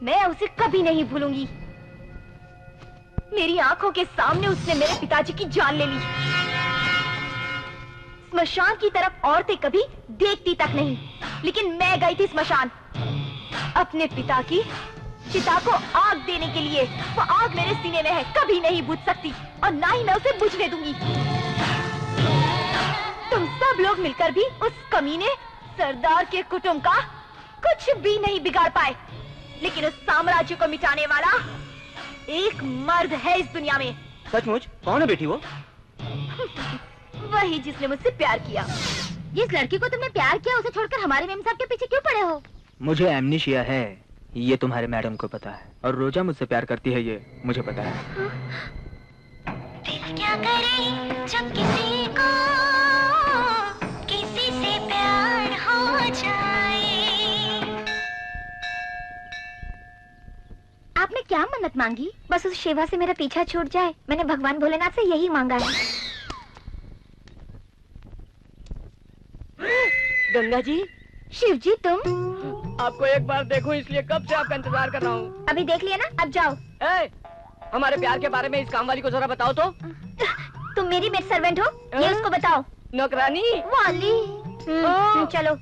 मैं उसे कभी नहीं भूलूंगी। मेरी आंखों के सामने उसने मेरे पिताजी की जान ले ली। स्मशान की तरफ औरतें कभी देखती तक नहीं, लेकिन मैं गई थी स्मशान अपने पिता की चिता को आग देने के लिए। वो आग मेरे सीने में है, कभी नहीं बुझ सकती और ना ही मैं उसे बुझने दूंगी। तुम सब लोग मिलकर भी उस कमीने सरदार के कुटुंब का कुछ भी नहीं बिगाड़ पाए, लेकिन उस साम्राज्य को मिटाने वाला एक मर्द है इस दुनिया में। सचमुच? कौन है बेटी वो? वही जिसने मुझसे प्यार किया। जिस लड़की को तुमने प्यार किया उसे छोड़कर हमारे मेम साहब के पीछे क्यों पड़े हो? मुझे एमनीशिया है, ये तुम्हारे मैडम को पता है, और रोजा मुझसे प्यार करती है, ये मुझे पता है। दिल क्या करे जब किसी को किसी से प्यार हो जाए। आपने क्या मन्नत मांगी? बस उस शिवा से मेरा पीछा छूट जाए। मैंने भगवान भोलेनाथ से यही मांगा है। गंगा जी, शिव जी तुम? आपको एक बार देखूं इसलिए कब से आपका इंतजार कर रहा हूँ। अभी देख लिया ना, अब जाओ। हमारे प्यार के बारे में इस काम वाली को जरा बताओ तो। तुम मेरी मेड सर्वेंट हो, ये उसको बताओ। नौकरानी वाली। चलो।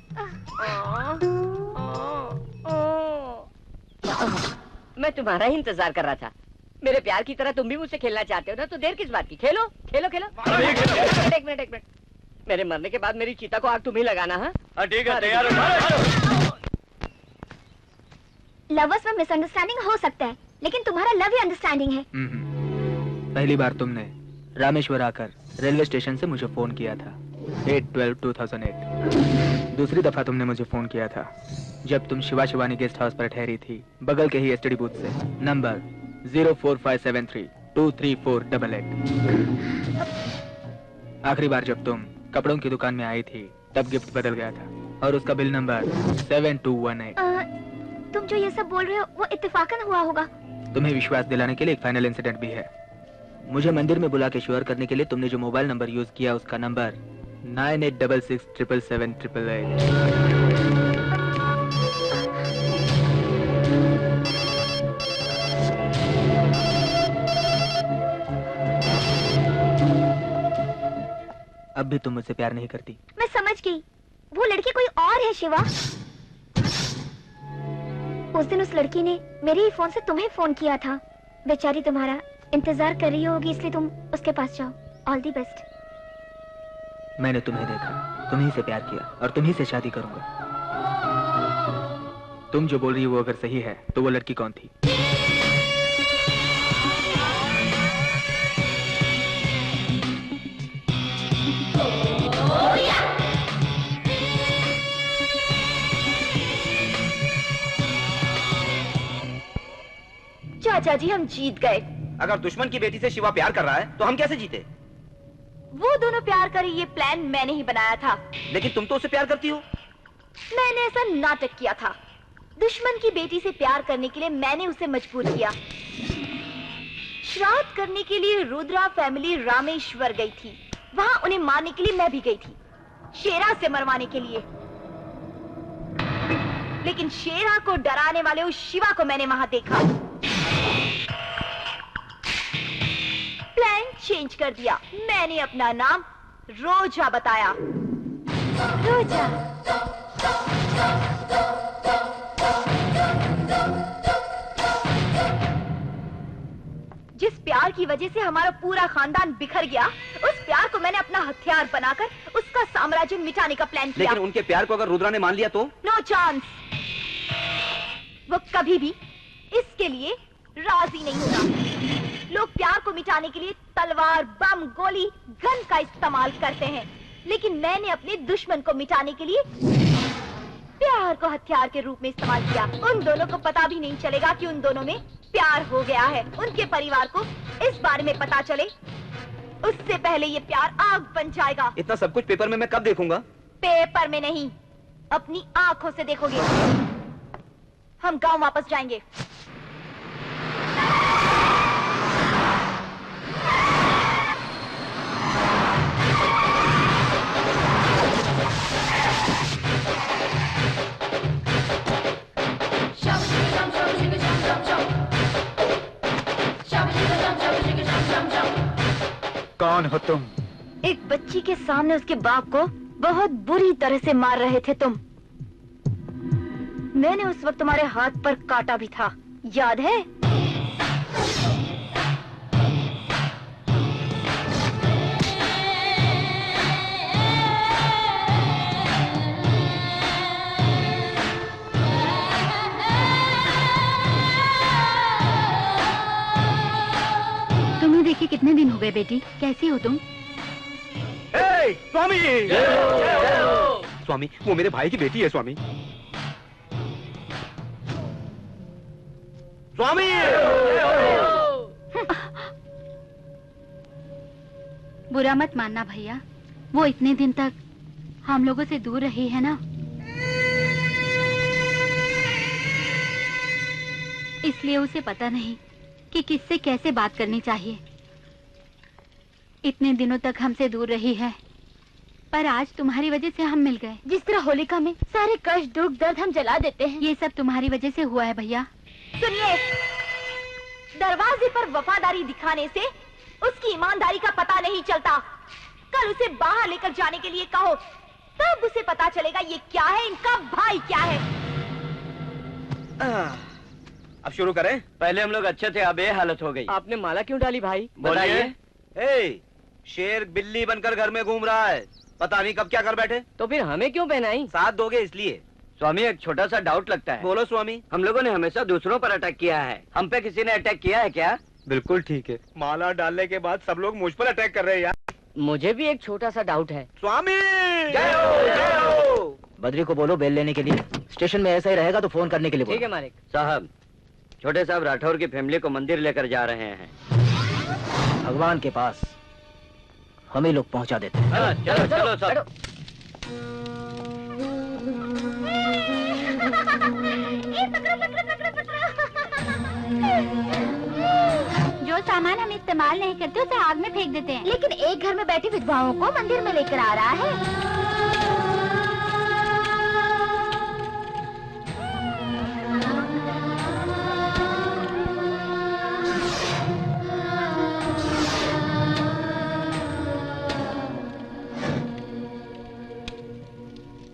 मैं तुम्हारा ही इंतजार कर रहा था। मेरे प्यार की तरह तुम भी मुझसे खेलना चाहते हो ना, तो देर किस बात की? खेलो खेलो खेलो। एक मिनट। मेरे मरने के बाद मेरी चीता को आग तुम ही लगाना है। ठीक है, तैयार हो। लवर्स में मिसअंडरस्टैंडिंग हो सकता है, लेकिन तुम्हारा लव ही अंडरस्टैंडिंग है। पहली बार तुमने रामेश्वर आकर रेलवे स्टेशन से मुझे फोन किया था 8/12/2008। दूसरी दफा तुमने मुझे फोन किया था जब तुम शिवा शिवानी गेस्ट हाउस पर ठहरी थी, बगल के ही एसटीडी बूथ से, नंबर 04573234888। आखिरी बार जब तुम कपड़ों की दुकान में आई थी तब गिफ्ट बदल गया था और उसका बिल नंबर 7218। तुम जो ये सब बोल रहे हो वो इत्तेफाकन हुआ होगा। तुम्हें विश्वास दिलाने के लिए एक फाइनल इंसिडेंट भी है। मुझे मंदिर में बुला के श्योर करने के लिए तुमने जो मोबाइल नंबर यूज किया उसका नंबर 9866777888। अब भी तुम मुझसे प्यार नहीं करती। मैं समझ गई, वो लड़की कोई और है शिवा। उस दिन उस लड़की ने मेरे ही फोन से तुम्हें फोन किया था। बेचारी तुम्हारा इंतजार कर रही होगी, इसलिए तुम उसके पास जाओ। All the best. मैंने तुम्हें देखा, तुम्ही से प्यार किया और तुम्ही से शादी करूंगा। तुम जो बोल रही हो वो अगर सही है तो वो लड़की कौन थी? चाचा जी हम जीत गए। अगर दुश्मन की बेटी से शिवा प्यार कर रहा है तो हम कैसे जीते? वो दोनों प्यार करे ये प्लान मैंने ही बनाया था। लेकिन तुम तो उससे प्यार करती हो। मैंने ऐसा नाटक किया था। दुश्मन की बेटी से प्यार करने के लिए मैंने उसे मजबूर किया। श्राद्ध करने के लिए रुद्रा फैमिली रामेश्वर गई थी। वहां उन्हें मारने के लिए मैं भी गई थी, शेरा से मरवाने के लिए। लेकिन शेरा को डराने वाले उस शिवा को मैंने वहां देखा। प्लान चेंज कर दिया। मैंने अपना नाम रोजा बताया। रोजा। जिस प्यार की वजह से हमारा पूरा खानदान बिखर गया, उस प्यार को मैंने अपना हथियार बनाकर उसका साम्राज्य मिटाने का प्लान किया। लेकिन उनके प्यार को अगर रुद्रा ने मान लिया तो? No chance. वो कभी भी इसके लिए राजी नहीं होगा। लोग प्यार को मिटाने के लिए तलवार, बम, गोली, गन का इस्तेमाल करते हैं, लेकिन मैंने अपने दुश्मन को मिटाने के लिए प्यार को हथियार के रूप में इस्तेमाल किया। उन दोनों को पता भी नहीं चलेगा कि उन दोनों में प्यार हो गया है। उनके परिवार को इस बारे में पता चले उससे पहले ये प्यार आग बन जाएगा। इतना सब कुछ पेपर में मैं कब देखूंगा? पेपर में नहीं, अपनी आंखों से देखोगे। हम गांव वापस जाएंगे। कौन हो तुम? एक बच्ची के सामने उसके बाप को बहुत बुरी तरह से मार रहे थे तुम। मैंने उस वक्त तुम्हारे हाथ पर काटा भी था, याद है? तुम्हें देखे कितने दिन हो गए बेटी, कैसी हो तुम? स्वामी! स्वामी, वो मेरे भाई की बेटी है स्वामी। स्वामी! बुरा मत मानना भैया, वो इतने दिन तक हम लोगों से दूर रही है ना, इसलिए उसे पता नहीं कि किससे कैसे बात करनी चाहिए। इतने दिनों तक हमसे दूर रही है, पर आज तुम्हारी वजह से हम मिल गए। जिस तरह होलिका में सारे कष्ट, दुख, दर्द हम जला देते हैं, ये सब तुम्हारी वजह से हुआ है भैया। सुनिए, दरवाजे पर वफादारी दिखाने से उसकी ईमानदारी का पता नहीं चलता। कल उसे बाहर लेकर जाने के लिए कहो, तब उसे पता चलेगा ये क्या है, इनका भाई क्या है। अब शुरू करें? पहले हम लोग अच्छे थे, अब ये हालत हो गई। आपने माला क्यों डाली भाई? बताइए। शेर बिल्ली बनकर घर में घूम रहा है, पता नहीं कब क्या कर बैठे। तो फिर हमें क्यों पहनाई? साथ दोगे इसलिए। स्वामी, एक छोटा सा डाउट लगता है। बोलो स्वामी। हम लोगों ने हमेशा दूसरों पर अटैक किया है, हम पे किसी ने अटैक किया है क्या? बिल्कुल ठीक है। माला डालने के बाद सब लोग मुझ पर अटैक कर रहे हैं यार। मुझे भी एक छोटा सा डाउट है। स्वामी! जय हो, जय हो। बद्री को बोलो बेल लेने के लिए, स्टेशन में ऐसा ही रहेगा तो फोन करने के लिए बोलो। ठीक है मालिक साहब। छोटे साहब राठौर की फैमिली को मंदिर लेकर जा रहे हैं। भगवान के पास हम ही लोग पहुंचा देते हैं। चलो चलो सब। जो सामान हम इस्तेमाल नहीं करते उसे आग में फेंक देते हैं। लेकिन एक घर में बैठी विधवाओं को मंदिर में लेकर आ रहा है।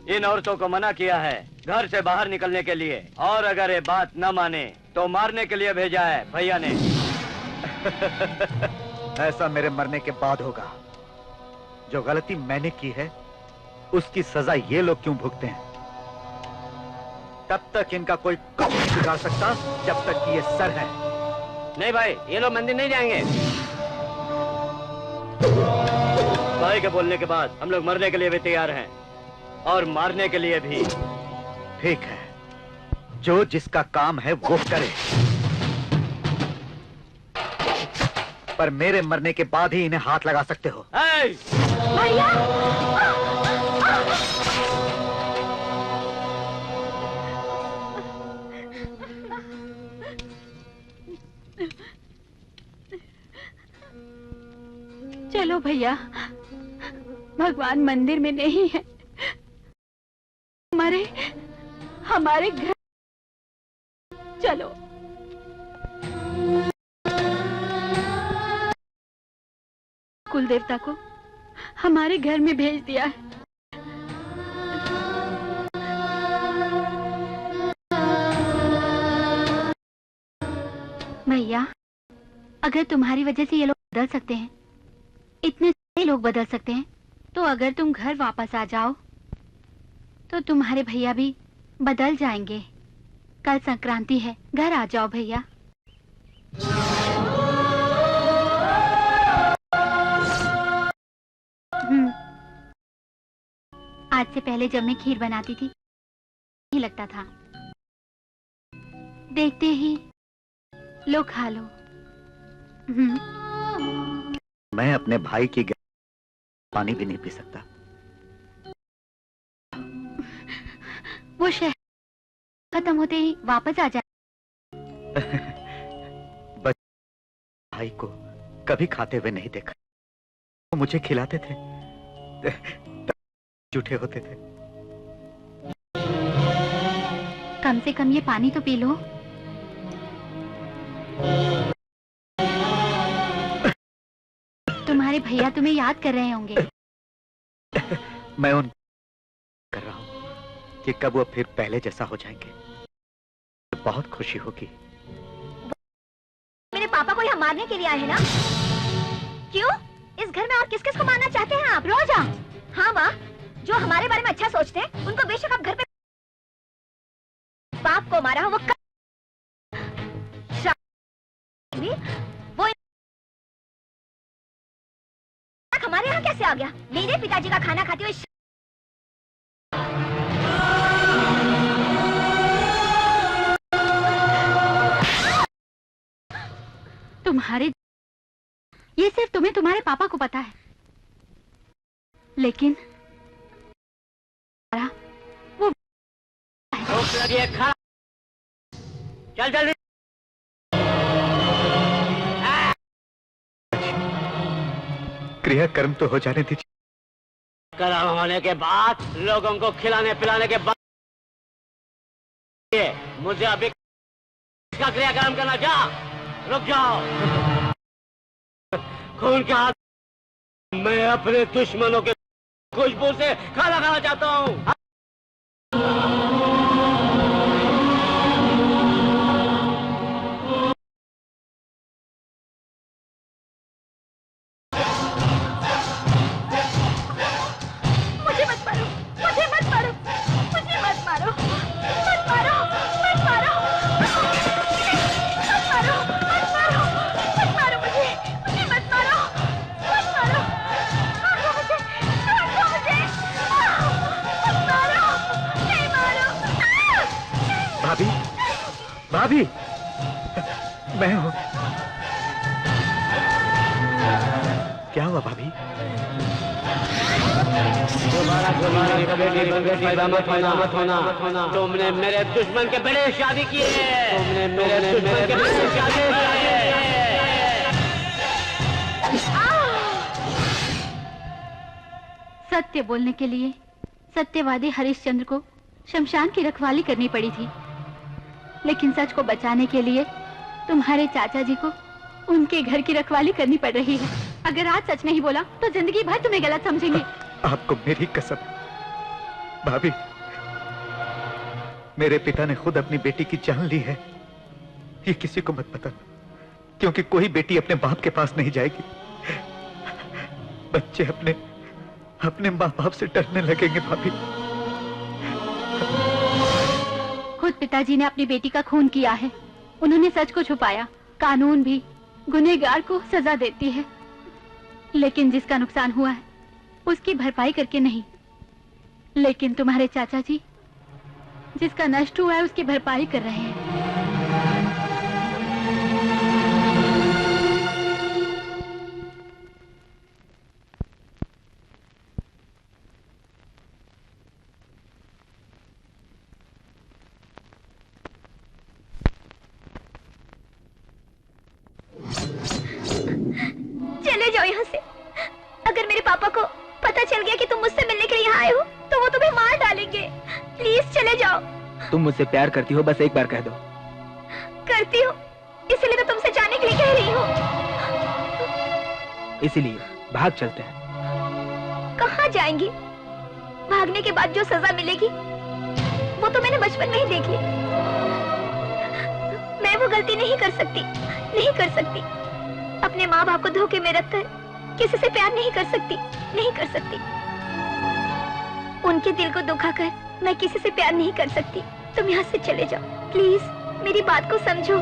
इन औरतों को मना किया है घर से बाहर निकलने के लिए, और अगर ये बात न माने तो मारने के लिए भेजा है भैया ने। ऐसा मेरे मरने के बाद होगा। जो गलती मैंने की है उसकी सजा ये लोग क्यों भुगते हैं? तब तक इनका कोई कुछ नहीं बिगाड़ सकता जब तक कि ये सर है। नहीं भाई, ये लोग मंदिर नहीं जाएंगे। भाई के बोलने के बाद हम लोग मरने के लिए भी तैयार हैं और मारने के लिए भी। ठीक है, जो जिसका काम है वो करे, पर मेरे मरने के बाद ही इन्हें हाथ लगा सकते हो। भैया! चलो भैया, भगवान मंदिर में नहीं है, हमारे घर चलो। कुल देवता को हमारे घर में भेज दिया है। भैया, अगर तुम्हारी वजह से ये लोग बदल सकते हैं, इतने सारे लोग बदल सकते हैं, तो अगर तुम घर वापस आ जाओ तो तुम्हारे भैया भी बदल जाएंगे। कल संक्रांति है, घर आ जाओ भैया। आज से पहले जब मैं खीर बनाती थी नहीं लगता था, देखते ही लो खा लो। मैं अपने भाई की पानी भी नहीं पी सकता। वो शहर खत्म होते ही वापस आ जाए। भाई को कभी खाते हुए नहीं देखा। वो मुझे खिलाते थे, झूठे होते थे। कम से कम ये पानी तो पी लो। तुम्हारे भैया तुम्हें याद कर रहे होंगे। मैं उन कर रहा हूँ कि कब वो फिर पहले जैसा हो जाएंगे। बहुत खुशी होगी। मेरे पापा को यहाँ मारने के लिए आए हैं ना? क्यों? इस घर में और किस किस को मारना चाहते हैं आप? रोजा। हाँ माँ, जो हमारे बारे में अच्छा सोचते हैं उनको बेशक आप घर पे बाप को मारा हो वो वो हमारे यहाँ कैसे आ गया? मेरे पिताजी का खाना खाते हुए तुम्हारे ये सिर्फ तुम्हें तुम्हारे पापा को पता है, लेकिन वो भूख लगी है, खा। चल जल्दी। क्रियाकर्म तो हो जाने दीजिए। कर्म होने के बाद लोगों को खिलाने पिलाने के बाद मुझे अभी इसका क्रियाकर्म करना। जा, रुक जाओ। खून के हाथ मैं अपने दुश्मनों के खुशबू से खाना खाना चाहता हूँ। भाभी, मैं हूँ। क्या हुआ भाभी? मत होना। तुमने मेरे दुश्मन के बड़े शादी की है। तुमने मेरे दुश्मन के बड़े शादी की है। सत्य बोलने के लिए सत्यवादी हरिश्चंद्र को शमशान की रखवाली करनी पड़ी थी, लेकिन सच को बचाने के लिए तुम्हारे चाचा जी को उनके घर की रखवाली करनी पड़ रही है। अगर आज सच नहीं बोला तो जिंदगी भर तुम्हें गलत समझेंगे। आपको मेरी कसम भाभी, मेरे पिता ने खुद अपनी बेटी की जान ली है। ये किसी को मत बताना, क्योंकि कोई बेटी अपने बाप के पास नहीं जाएगी। बच्चे अपने माँ बाप से डरने लगेंगे भाभी। खुद पिताजी ने अपनी बेटी का खून किया है। उन्होंने सच को छुपाया। कानून भी गुनहगार को सजा देती है, लेकिन जिसका नुकसान हुआ है उसकी भरपाई करके नहीं। लेकिन तुम्हारे चाचा जी जिसका नष्ट हुआ है उसकी भरपाई कर रहे हैं। चले जाओ यहाँ से। अगर मेरे पापा को पता चल गया कि तुम मुझसे मिलने के लिए यहाँ आए हो तो वो तुम्हें मार डालेंगे। प्लीज चले जाओ। तुम मुझसे प्यार करती हो, बस एक बार कह दो। करती हूँ, इसलिए तो तुमसे जाने के लिए कह रही हूँ। इसीलिए भाग चलते हैं। कहाँ जाएंगी? भागने के बाद जो सजा मिलेगी वो तो मैंने बचपन में ही देख ली। मैं वो गलती नहीं कर सकती, नहीं कर सकती। अपने माँ बाप को धोखे में रखकर किसी से प्यार नहीं कर सकती, नहीं कर सकती। उनके दिल को दुखाकर मैं किसी से प्यार नहीं कर सकती। तुम यहाँ से चले जाओ प्लीज, मेरी बात को समझो।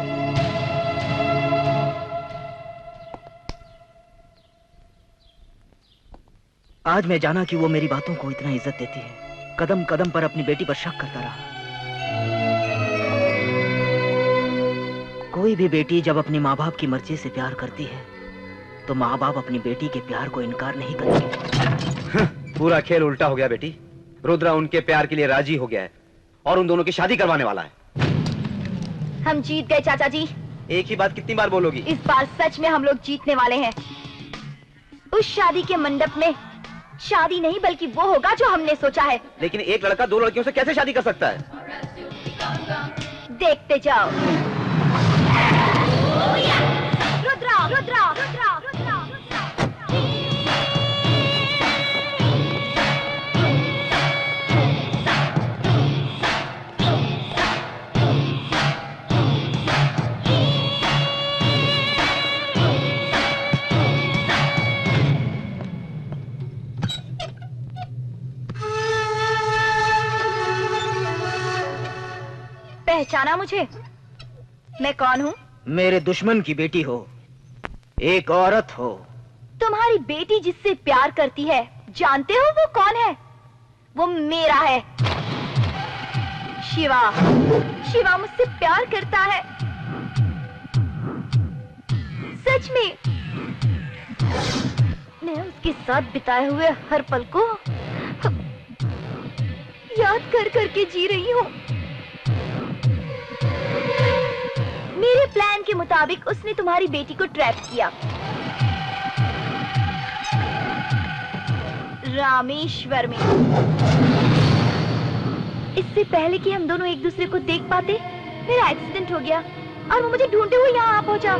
आज मैं जाना कि वो मेरी बातों को इतना इज्जत देती है, कदम कदम पर अपनी बेटी पर शक करता रहा। कोई भी बेटी जब अपनी माँ बाप की मर्जी से प्यार करती है तो माँ बाप अपनी बेटी के प्यार को इनकार नहीं करेंगे। पूरा खेल उल्टा हो गया बेटी। रुद्रा उनके प्यार के लिए राजी हो गया है और उन दोनों की शादी करवाने वाला है। हम जीत गए चाचा जी। एक ही बात कितनी बार बोलोगी? इस बार सच में हम लोग जीतने वाले हैं। उस शादी के मंडप में शादी नहीं बल्कि वो होगा जो हमने सोचा है। लेकिन एक लड़का दो लड़कियों से कैसे शादी कर सकता है? देखते जाओ। रुद्रा, रुद्रा, रुद्रा, रुद्रा, पहचाना मुझे? मैं कौन हूँ? मेरे दुश्मन की बेटी हो, एक औरत हो। तुम्हारी बेटी जिससे प्यार करती है, जानते हो वो कौन है? वो मेरा है, शिवा। शिवा मुझसे प्यार करता है, सच में। मैं उसके साथ बिताए हुए हर पल को याद कर करके जी रही हूँ। मेरे प्लान के मुताबिक उसने तुम्हारी बेटी को ट्रैप किया। रामेश्वर में। इससे पहले कि हम दोनों एक दूसरे को देख पाते, मेरा एक्सीडेंट हो गया और वो मुझे ढूंढते हुए यहाँ आ पहुंचा।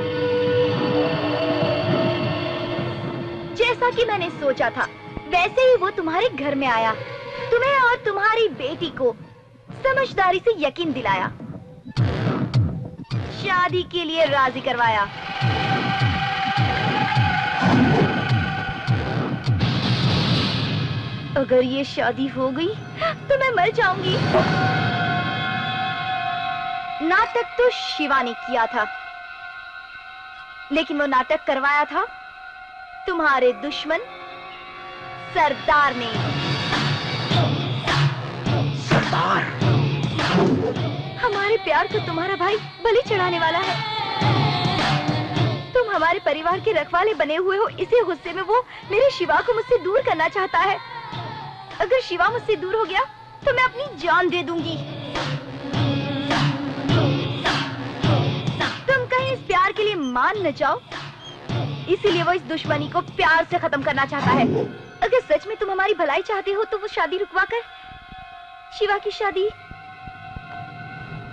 जैसा कि मैंने सोचा था वैसे ही वो तुम्हारे घर में आया, तुम्हें और तुम्हारी बेटी को समझदारी से यकीन दिलाया, शादी के लिए राजी करवाया। अगर ये शादी हो गई तो मैं मर जाऊंगी। नाटक तो शिवा ने किया था, लेकिन वो नाटक करवाया था तुम्हारे दुश्मन सरदार ने। सरदार? हमारे प्यार को तुम्हारा भाई बलि चढ़ाने वाला है। तुम हमारे परिवार के रखवाले बने हुए हो, इसी गुस्से में वो मेरे शिवा को मुझसे दूर करना चाहता है। अगर शिवा मुझसे दूर हो गया तो मैं अपनी जान दे दूंगी। तुम कहीं इस प्यार के लिए मान न जाओ, इसीलिए वो इस दुश्मनी को प्यार से खत्म करना चाहता है। अगर सच में तुम हमारी भलाई चाहते हो तो वो शादी रुकवा कर शिवा की शादी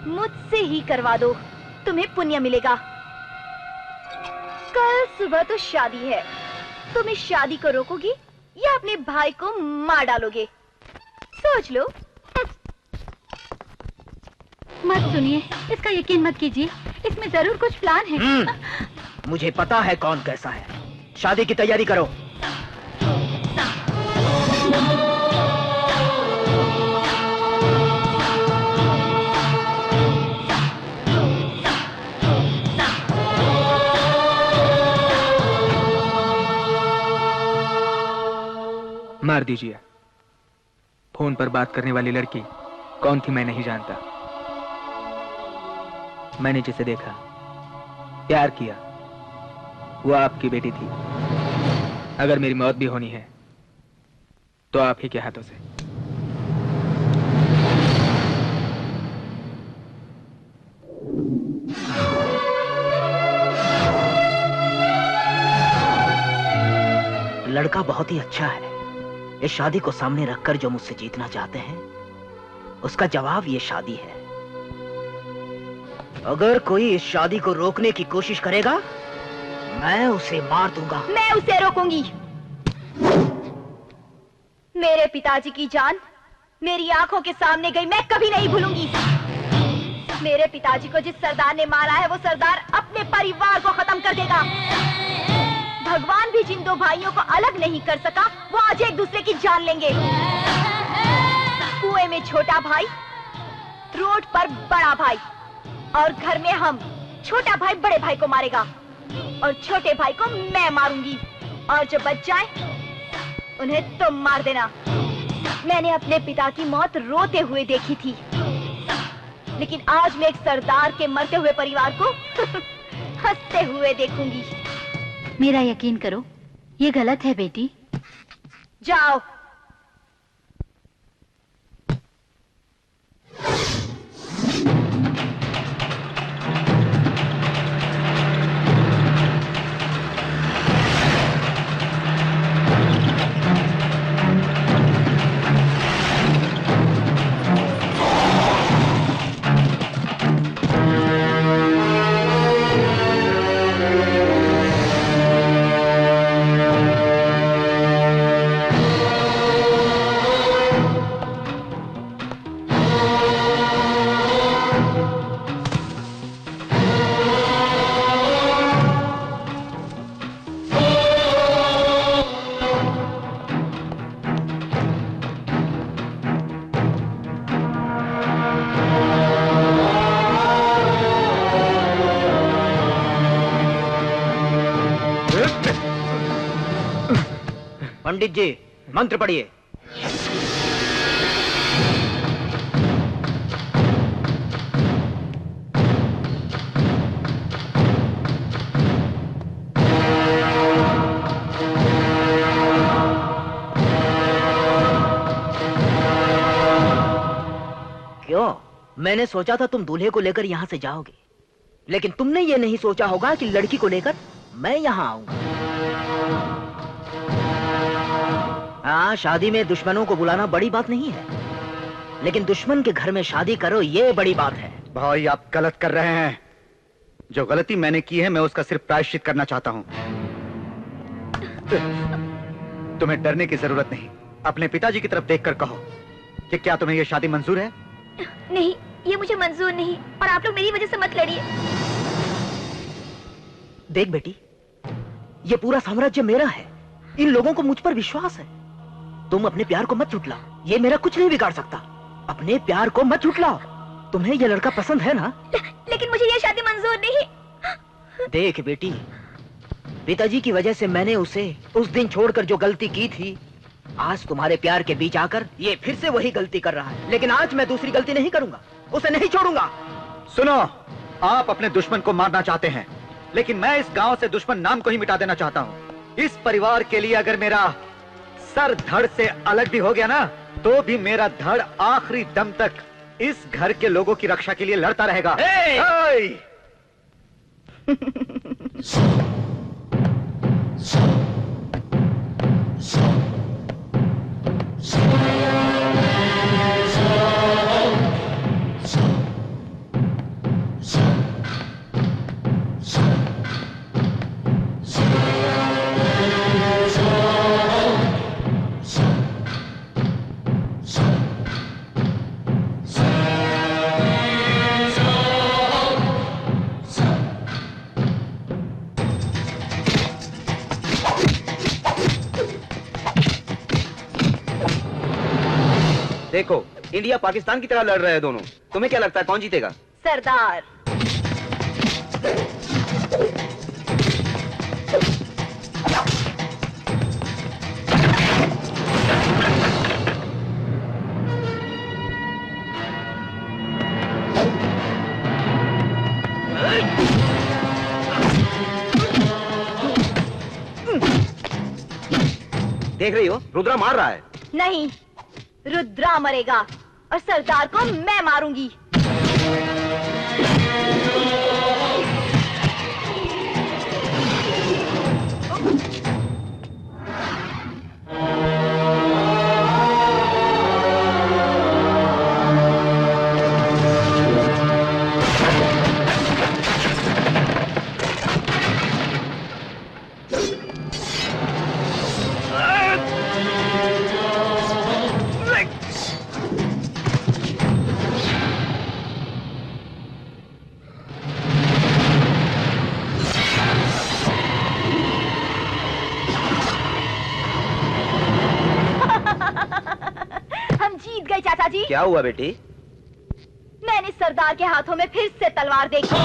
मुझसे ही करवा दो, तुम्हें पुण्य मिलेगा। कल सुबह तो शादी है, तुम इस शादी को रोकोगी या अपने भाई को मार डालोगे? सोच लो। मत सुनिए, इसका यकीन मत कीजिए, इसमें जरूर कुछ प्लान है। मुझे पता है कौन कैसा है। शादी की तैयारी करो। मार दीजिए। फोन पर बात करने वाली लड़की कौन थी मैं नहीं जानता। मैंने जिसे देखा, प्यार किया, वो आपकी बेटी थी। अगर मेरी मौत भी होनी है तो आप ही के हाथों से। लड़का बहुत ही अच्छा है। इस शादी को सामने रखकर जो मुझसे जीतना चाहते हैं, उसका जवाब ये शादी है। अगर कोई इस शादी को रोकने की कोशिश करेगा, मैं उसे मार दूंगा। मैं उसे रोकूंगी। मेरे पिताजी की जान मेरी आंखों के सामने गई, मैं कभी नहीं भूलूंगी। मेरे पिताजी को जिस सरदार ने मारा है, वो सरदार अपने परिवार को खत्म कर देगा। भगवान भी जिन दो भाइयों को अलग नहीं कर सका, वो आज एक दूसरे की जान लेंगे। कुएं में छोटा भाई, रोड पर बड़ा भाई, और घर में हम। छोटा भाई बड़े भाई को मारेगा और छोटे भाई को मैं मारूंगी, और जो बच जाए उन्हें तुम मार देना। मैंने अपने पिता की मौत रोते हुए देखी थी, लेकिन आज मैं एक सरदार के मरते हुए परिवार को हंसते हुए देखूंगी। मेरा यकीन करो, ये गलत है बेटी। जाओ। पंडित जी, मंत्र पढ़िए। क्यों? मैंने सोचा था तुम दूल्हे को लेकर यहां से जाओगे, लेकिन तुमने ये नहीं सोचा होगा कि लड़की को लेकर मैं यहां आऊंगा। हाँ, शादी में दुश्मनों को बुलाना बड़ी बात नहीं है, लेकिन दुश्मन के घर में शादी करो, ये बड़ी बात है। भाई, आप गलत कर रहे हैं। जो गलती मैंने की है, मैं उसका सिर्फ प्रायश्चित करना चाहता हूं। तुम्हें डरने की जरूरत नहीं। अपने पिताजी की तरफ देखकर कहो कि क्या तुम्हें यह शादी मंजूर है? नहीं, ये मुझे मंजूर नहीं, और आप लोग मेरी वजह से मत लड़िए। देख बेटी, ये पूरा साम्राज्य मेरा है। इन लोगों को मुझ पर विश्वास है। तुम अपने प्यार को मत झुठलाओ, ये मेरा कुछ नहीं बिगाड़ सकता। अपने प्यार को मत झुठलाओ। तुम्हें ये लड़का पसंद है ना? लेकिन मुझे ये शादी मंजूर नहीं। देख बेटी, पिताजी की वजह से मैंने उसे उस दिन छोड़कर जो गलती की थी, आज तुम्हारे प्यार के बीच आकर ये फिर से वही गलती कर रहा है। लेकिन आज मैं दूसरी गलती नहीं करूंगा, उसे नहीं छोड़ूंगा। सुनो, आप अपने दुश्मन को मारना चाहते हैं, लेकिन मैं इस गांव से दुश्मन नाम को ही मिटा देना चाहता हूं। इस परिवार के लिए अगर मेरा सर धड़ से अलग भी हो गया ना, तो भी मेरा धड़ आखिरी दम तक इस घर के लोगों की रक्षा के लिए लड़ता रहेगा। देखो, इंडिया पाकिस्तान की तरह लड़ रहे हैं दोनों। तुम्हें क्या लगता है कौन जीतेगा? सरदार। देख रही हो, रुद्रा मार रहा है। नहीं, रुद्रा मरेगा और सरदार को मैं मारूंगी। क्या हुआ बेटी? मैंने सरदार के हाथों में फिर से तलवार देखी।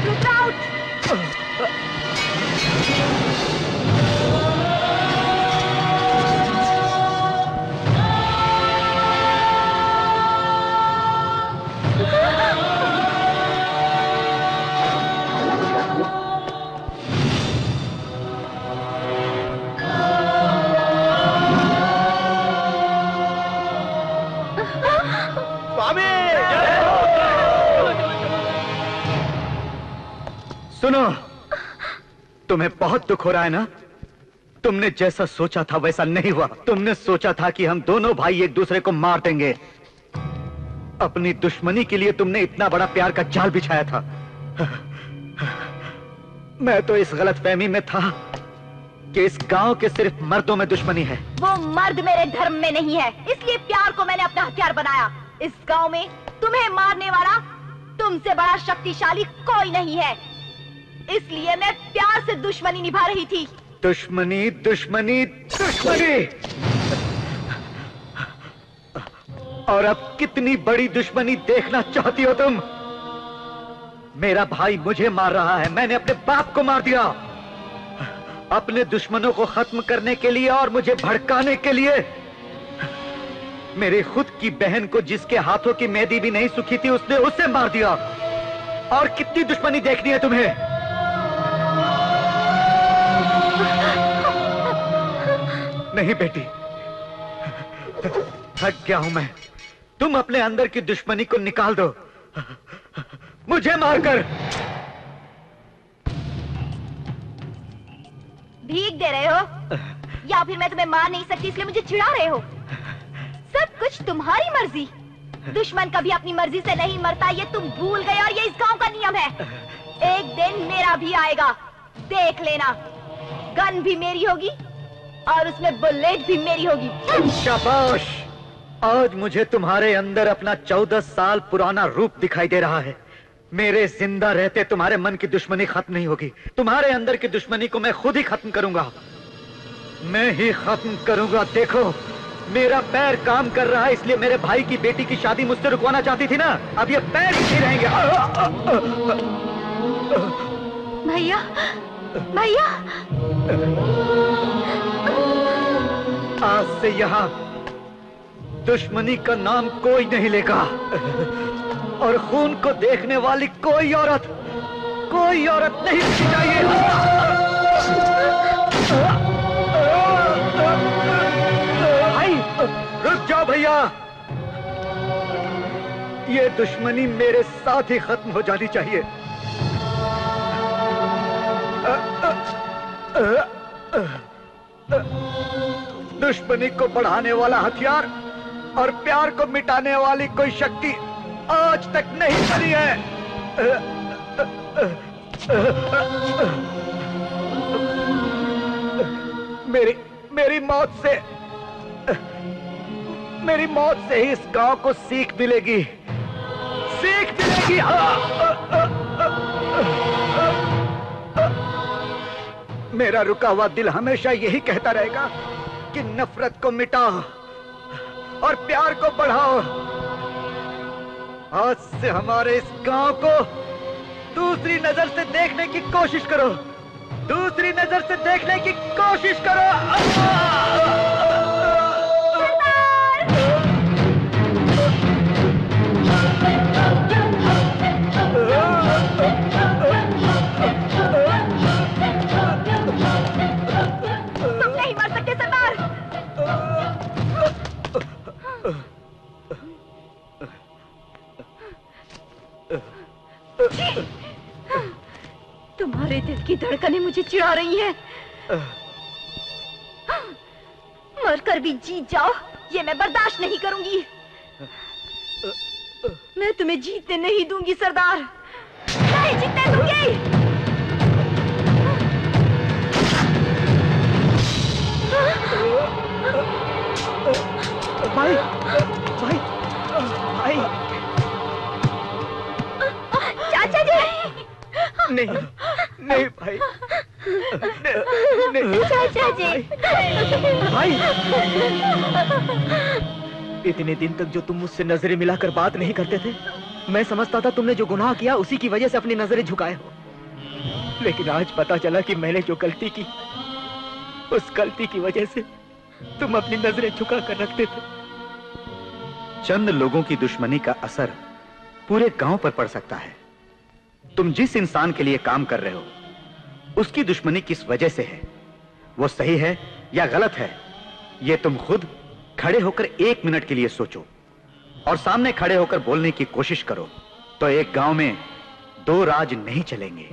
Look out! सुनो, तुम्हें बहुत दुख हो रहा है ना? तुमने जैसा सोचा था वैसा नहीं हुआ। तुमने सोचा था कि हम दोनों भाई एक दूसरे को मार देंगे। अपनी दुश्मनी के लिए तुमने इतना बड़ा प्यार का जाल बिछाया था। मैं तो इस गलतफहमी में था कि इस गांव के सिर्फ मर्दों में दुश्मनी है। वो मर्द मेरे धर्म में नहीं है, इसलिए प्यार को मैंने अपना हथियार बनाया। इस गांव में तुम्हें मारने वाला तुमसे बड़ा शक्तिशाली कोई नहीं है, इसलिए मैं प्यार से दुश्मनी निभा रही थी। दुश्मनी, दुश्मनी, दुश्मनी! और अब कितनी बड़ी दुश्मनी देखना चाहती हो तुम? मेरा भाई मुझे मार रहा है, मैंने अपने बाप को मार दिया। अपने दुश्मनों को खत्म करने के लिए और मुझे भड़काने के लिए। मेरी खुद की बहन को, जिसके हाथों की मेहंदी भी नहीं सूखी थी, उसने उसे मार दिया। और कितनी दुश्मनी देखनी है तुम्हें? नहीं बेटी, थक गया हूं मैं। तुम अपने अंदर की दुश्मनी को निकाल दो, मुझे मारकर। भीख दे रहे हो या फिर मैं तुम्हें मार नहीं सकती इसलिए मुझे चिढ़ा रहे हो? सब कुछ तुम्हारी मर्जी। दुश्मन कभी अपनी मर्जी से नहीं मरता, ये तुम भूल गए और ये इस गांव का नियम है। एक दिन मेरा भी आएगा, देख लेना। गन भी मेरी होगी और उसमें बुलेट भी मेरी होगी। शाबाश! आज मुझे तुम्हारे अंदर अपना 14 साल पुराना रूप दिखाई दे रहा है। मेरे जिंदा रहते तुम्हारे मन की दुश्मनी खत्म नहीं होगी। तुम्हारे अंदर की दुश्मनी को मैं खुद ही खत्म करूंगा। मैं ही खत्म करूंगा। देखो, मेरा पैर काम कर रहा है, इसलिए मेरे भाई की बेटी की शादी मुझसे रुकवाना चाहती थी ना, अब ये पैर ही रहेंगे। भैया, भैया, आज से यहाँ दुश्मनी का नाम कोई नहीं लेगा और खून को देखने वाली कोई औरत नहीं चाहिए। भाई, रुक जाओ भैया। ये दुश्मनी मेरे साथ ही खत्म हो जानी चाहिए। दुश्मनी को बढ़ाने वाला हथियार और प्यार को मिटाने वाली कोई शक्ति आज तक नहीं बनी है। मेरी मौत से ही इस गांव को सीख मिलेगी। मेरा रुका हुआ दिल हमेशा यही कहता रहेगा कि नफरत को मिटाओ और प्यार को बढ़ाओ। आज से हमारे इस गांव को दूसरी नजर से देखने की कोशिश करो। दूसरी नजर से देखने की कोशिश करो। तुम नहीं मर सकते सरदार। तुम्हारे दिल की धड़कनें मुझे चिढ़ा रही हैं। मरकर भी जीत जाओ, ये मैं बर्दाश्त नहीं करूंगी। मैं तुम्हें जीतने नहीं दूंगी सरदार, नहीं जीतने दूंगी। भाई भाई भाई चाचा जी नहीं नहीं भाई नहीं चाचा जी भाई इतने दिन तक जो तुम मुझसे नजरें मिलाकर बात नहीं करते थे, मैं समझता था तुमने जो गुनाह किया उसी की वजह से अपनी नजरें झुकाए हो, लेकिन आज पता चला कि मैंने जो गलती की उस गलती की वजह से तुम अपनी नजरें झुका कर रखते थे। चंद लोगों की दुश्मनी का असर पूरे गांव पर पड़ सकता है। तुम जिस इंसान के लिए काम कर रहे हो उसकी दुश्मनी किस वजह से है, वो सही है या गलत है, ये तुम खुद खड़े होकर 1 मिनट के लिए सोचो और सामने खड़े होकर बोलने की कोशिश करो, तो एक गांव में 2 राज नहीं चलेंगे।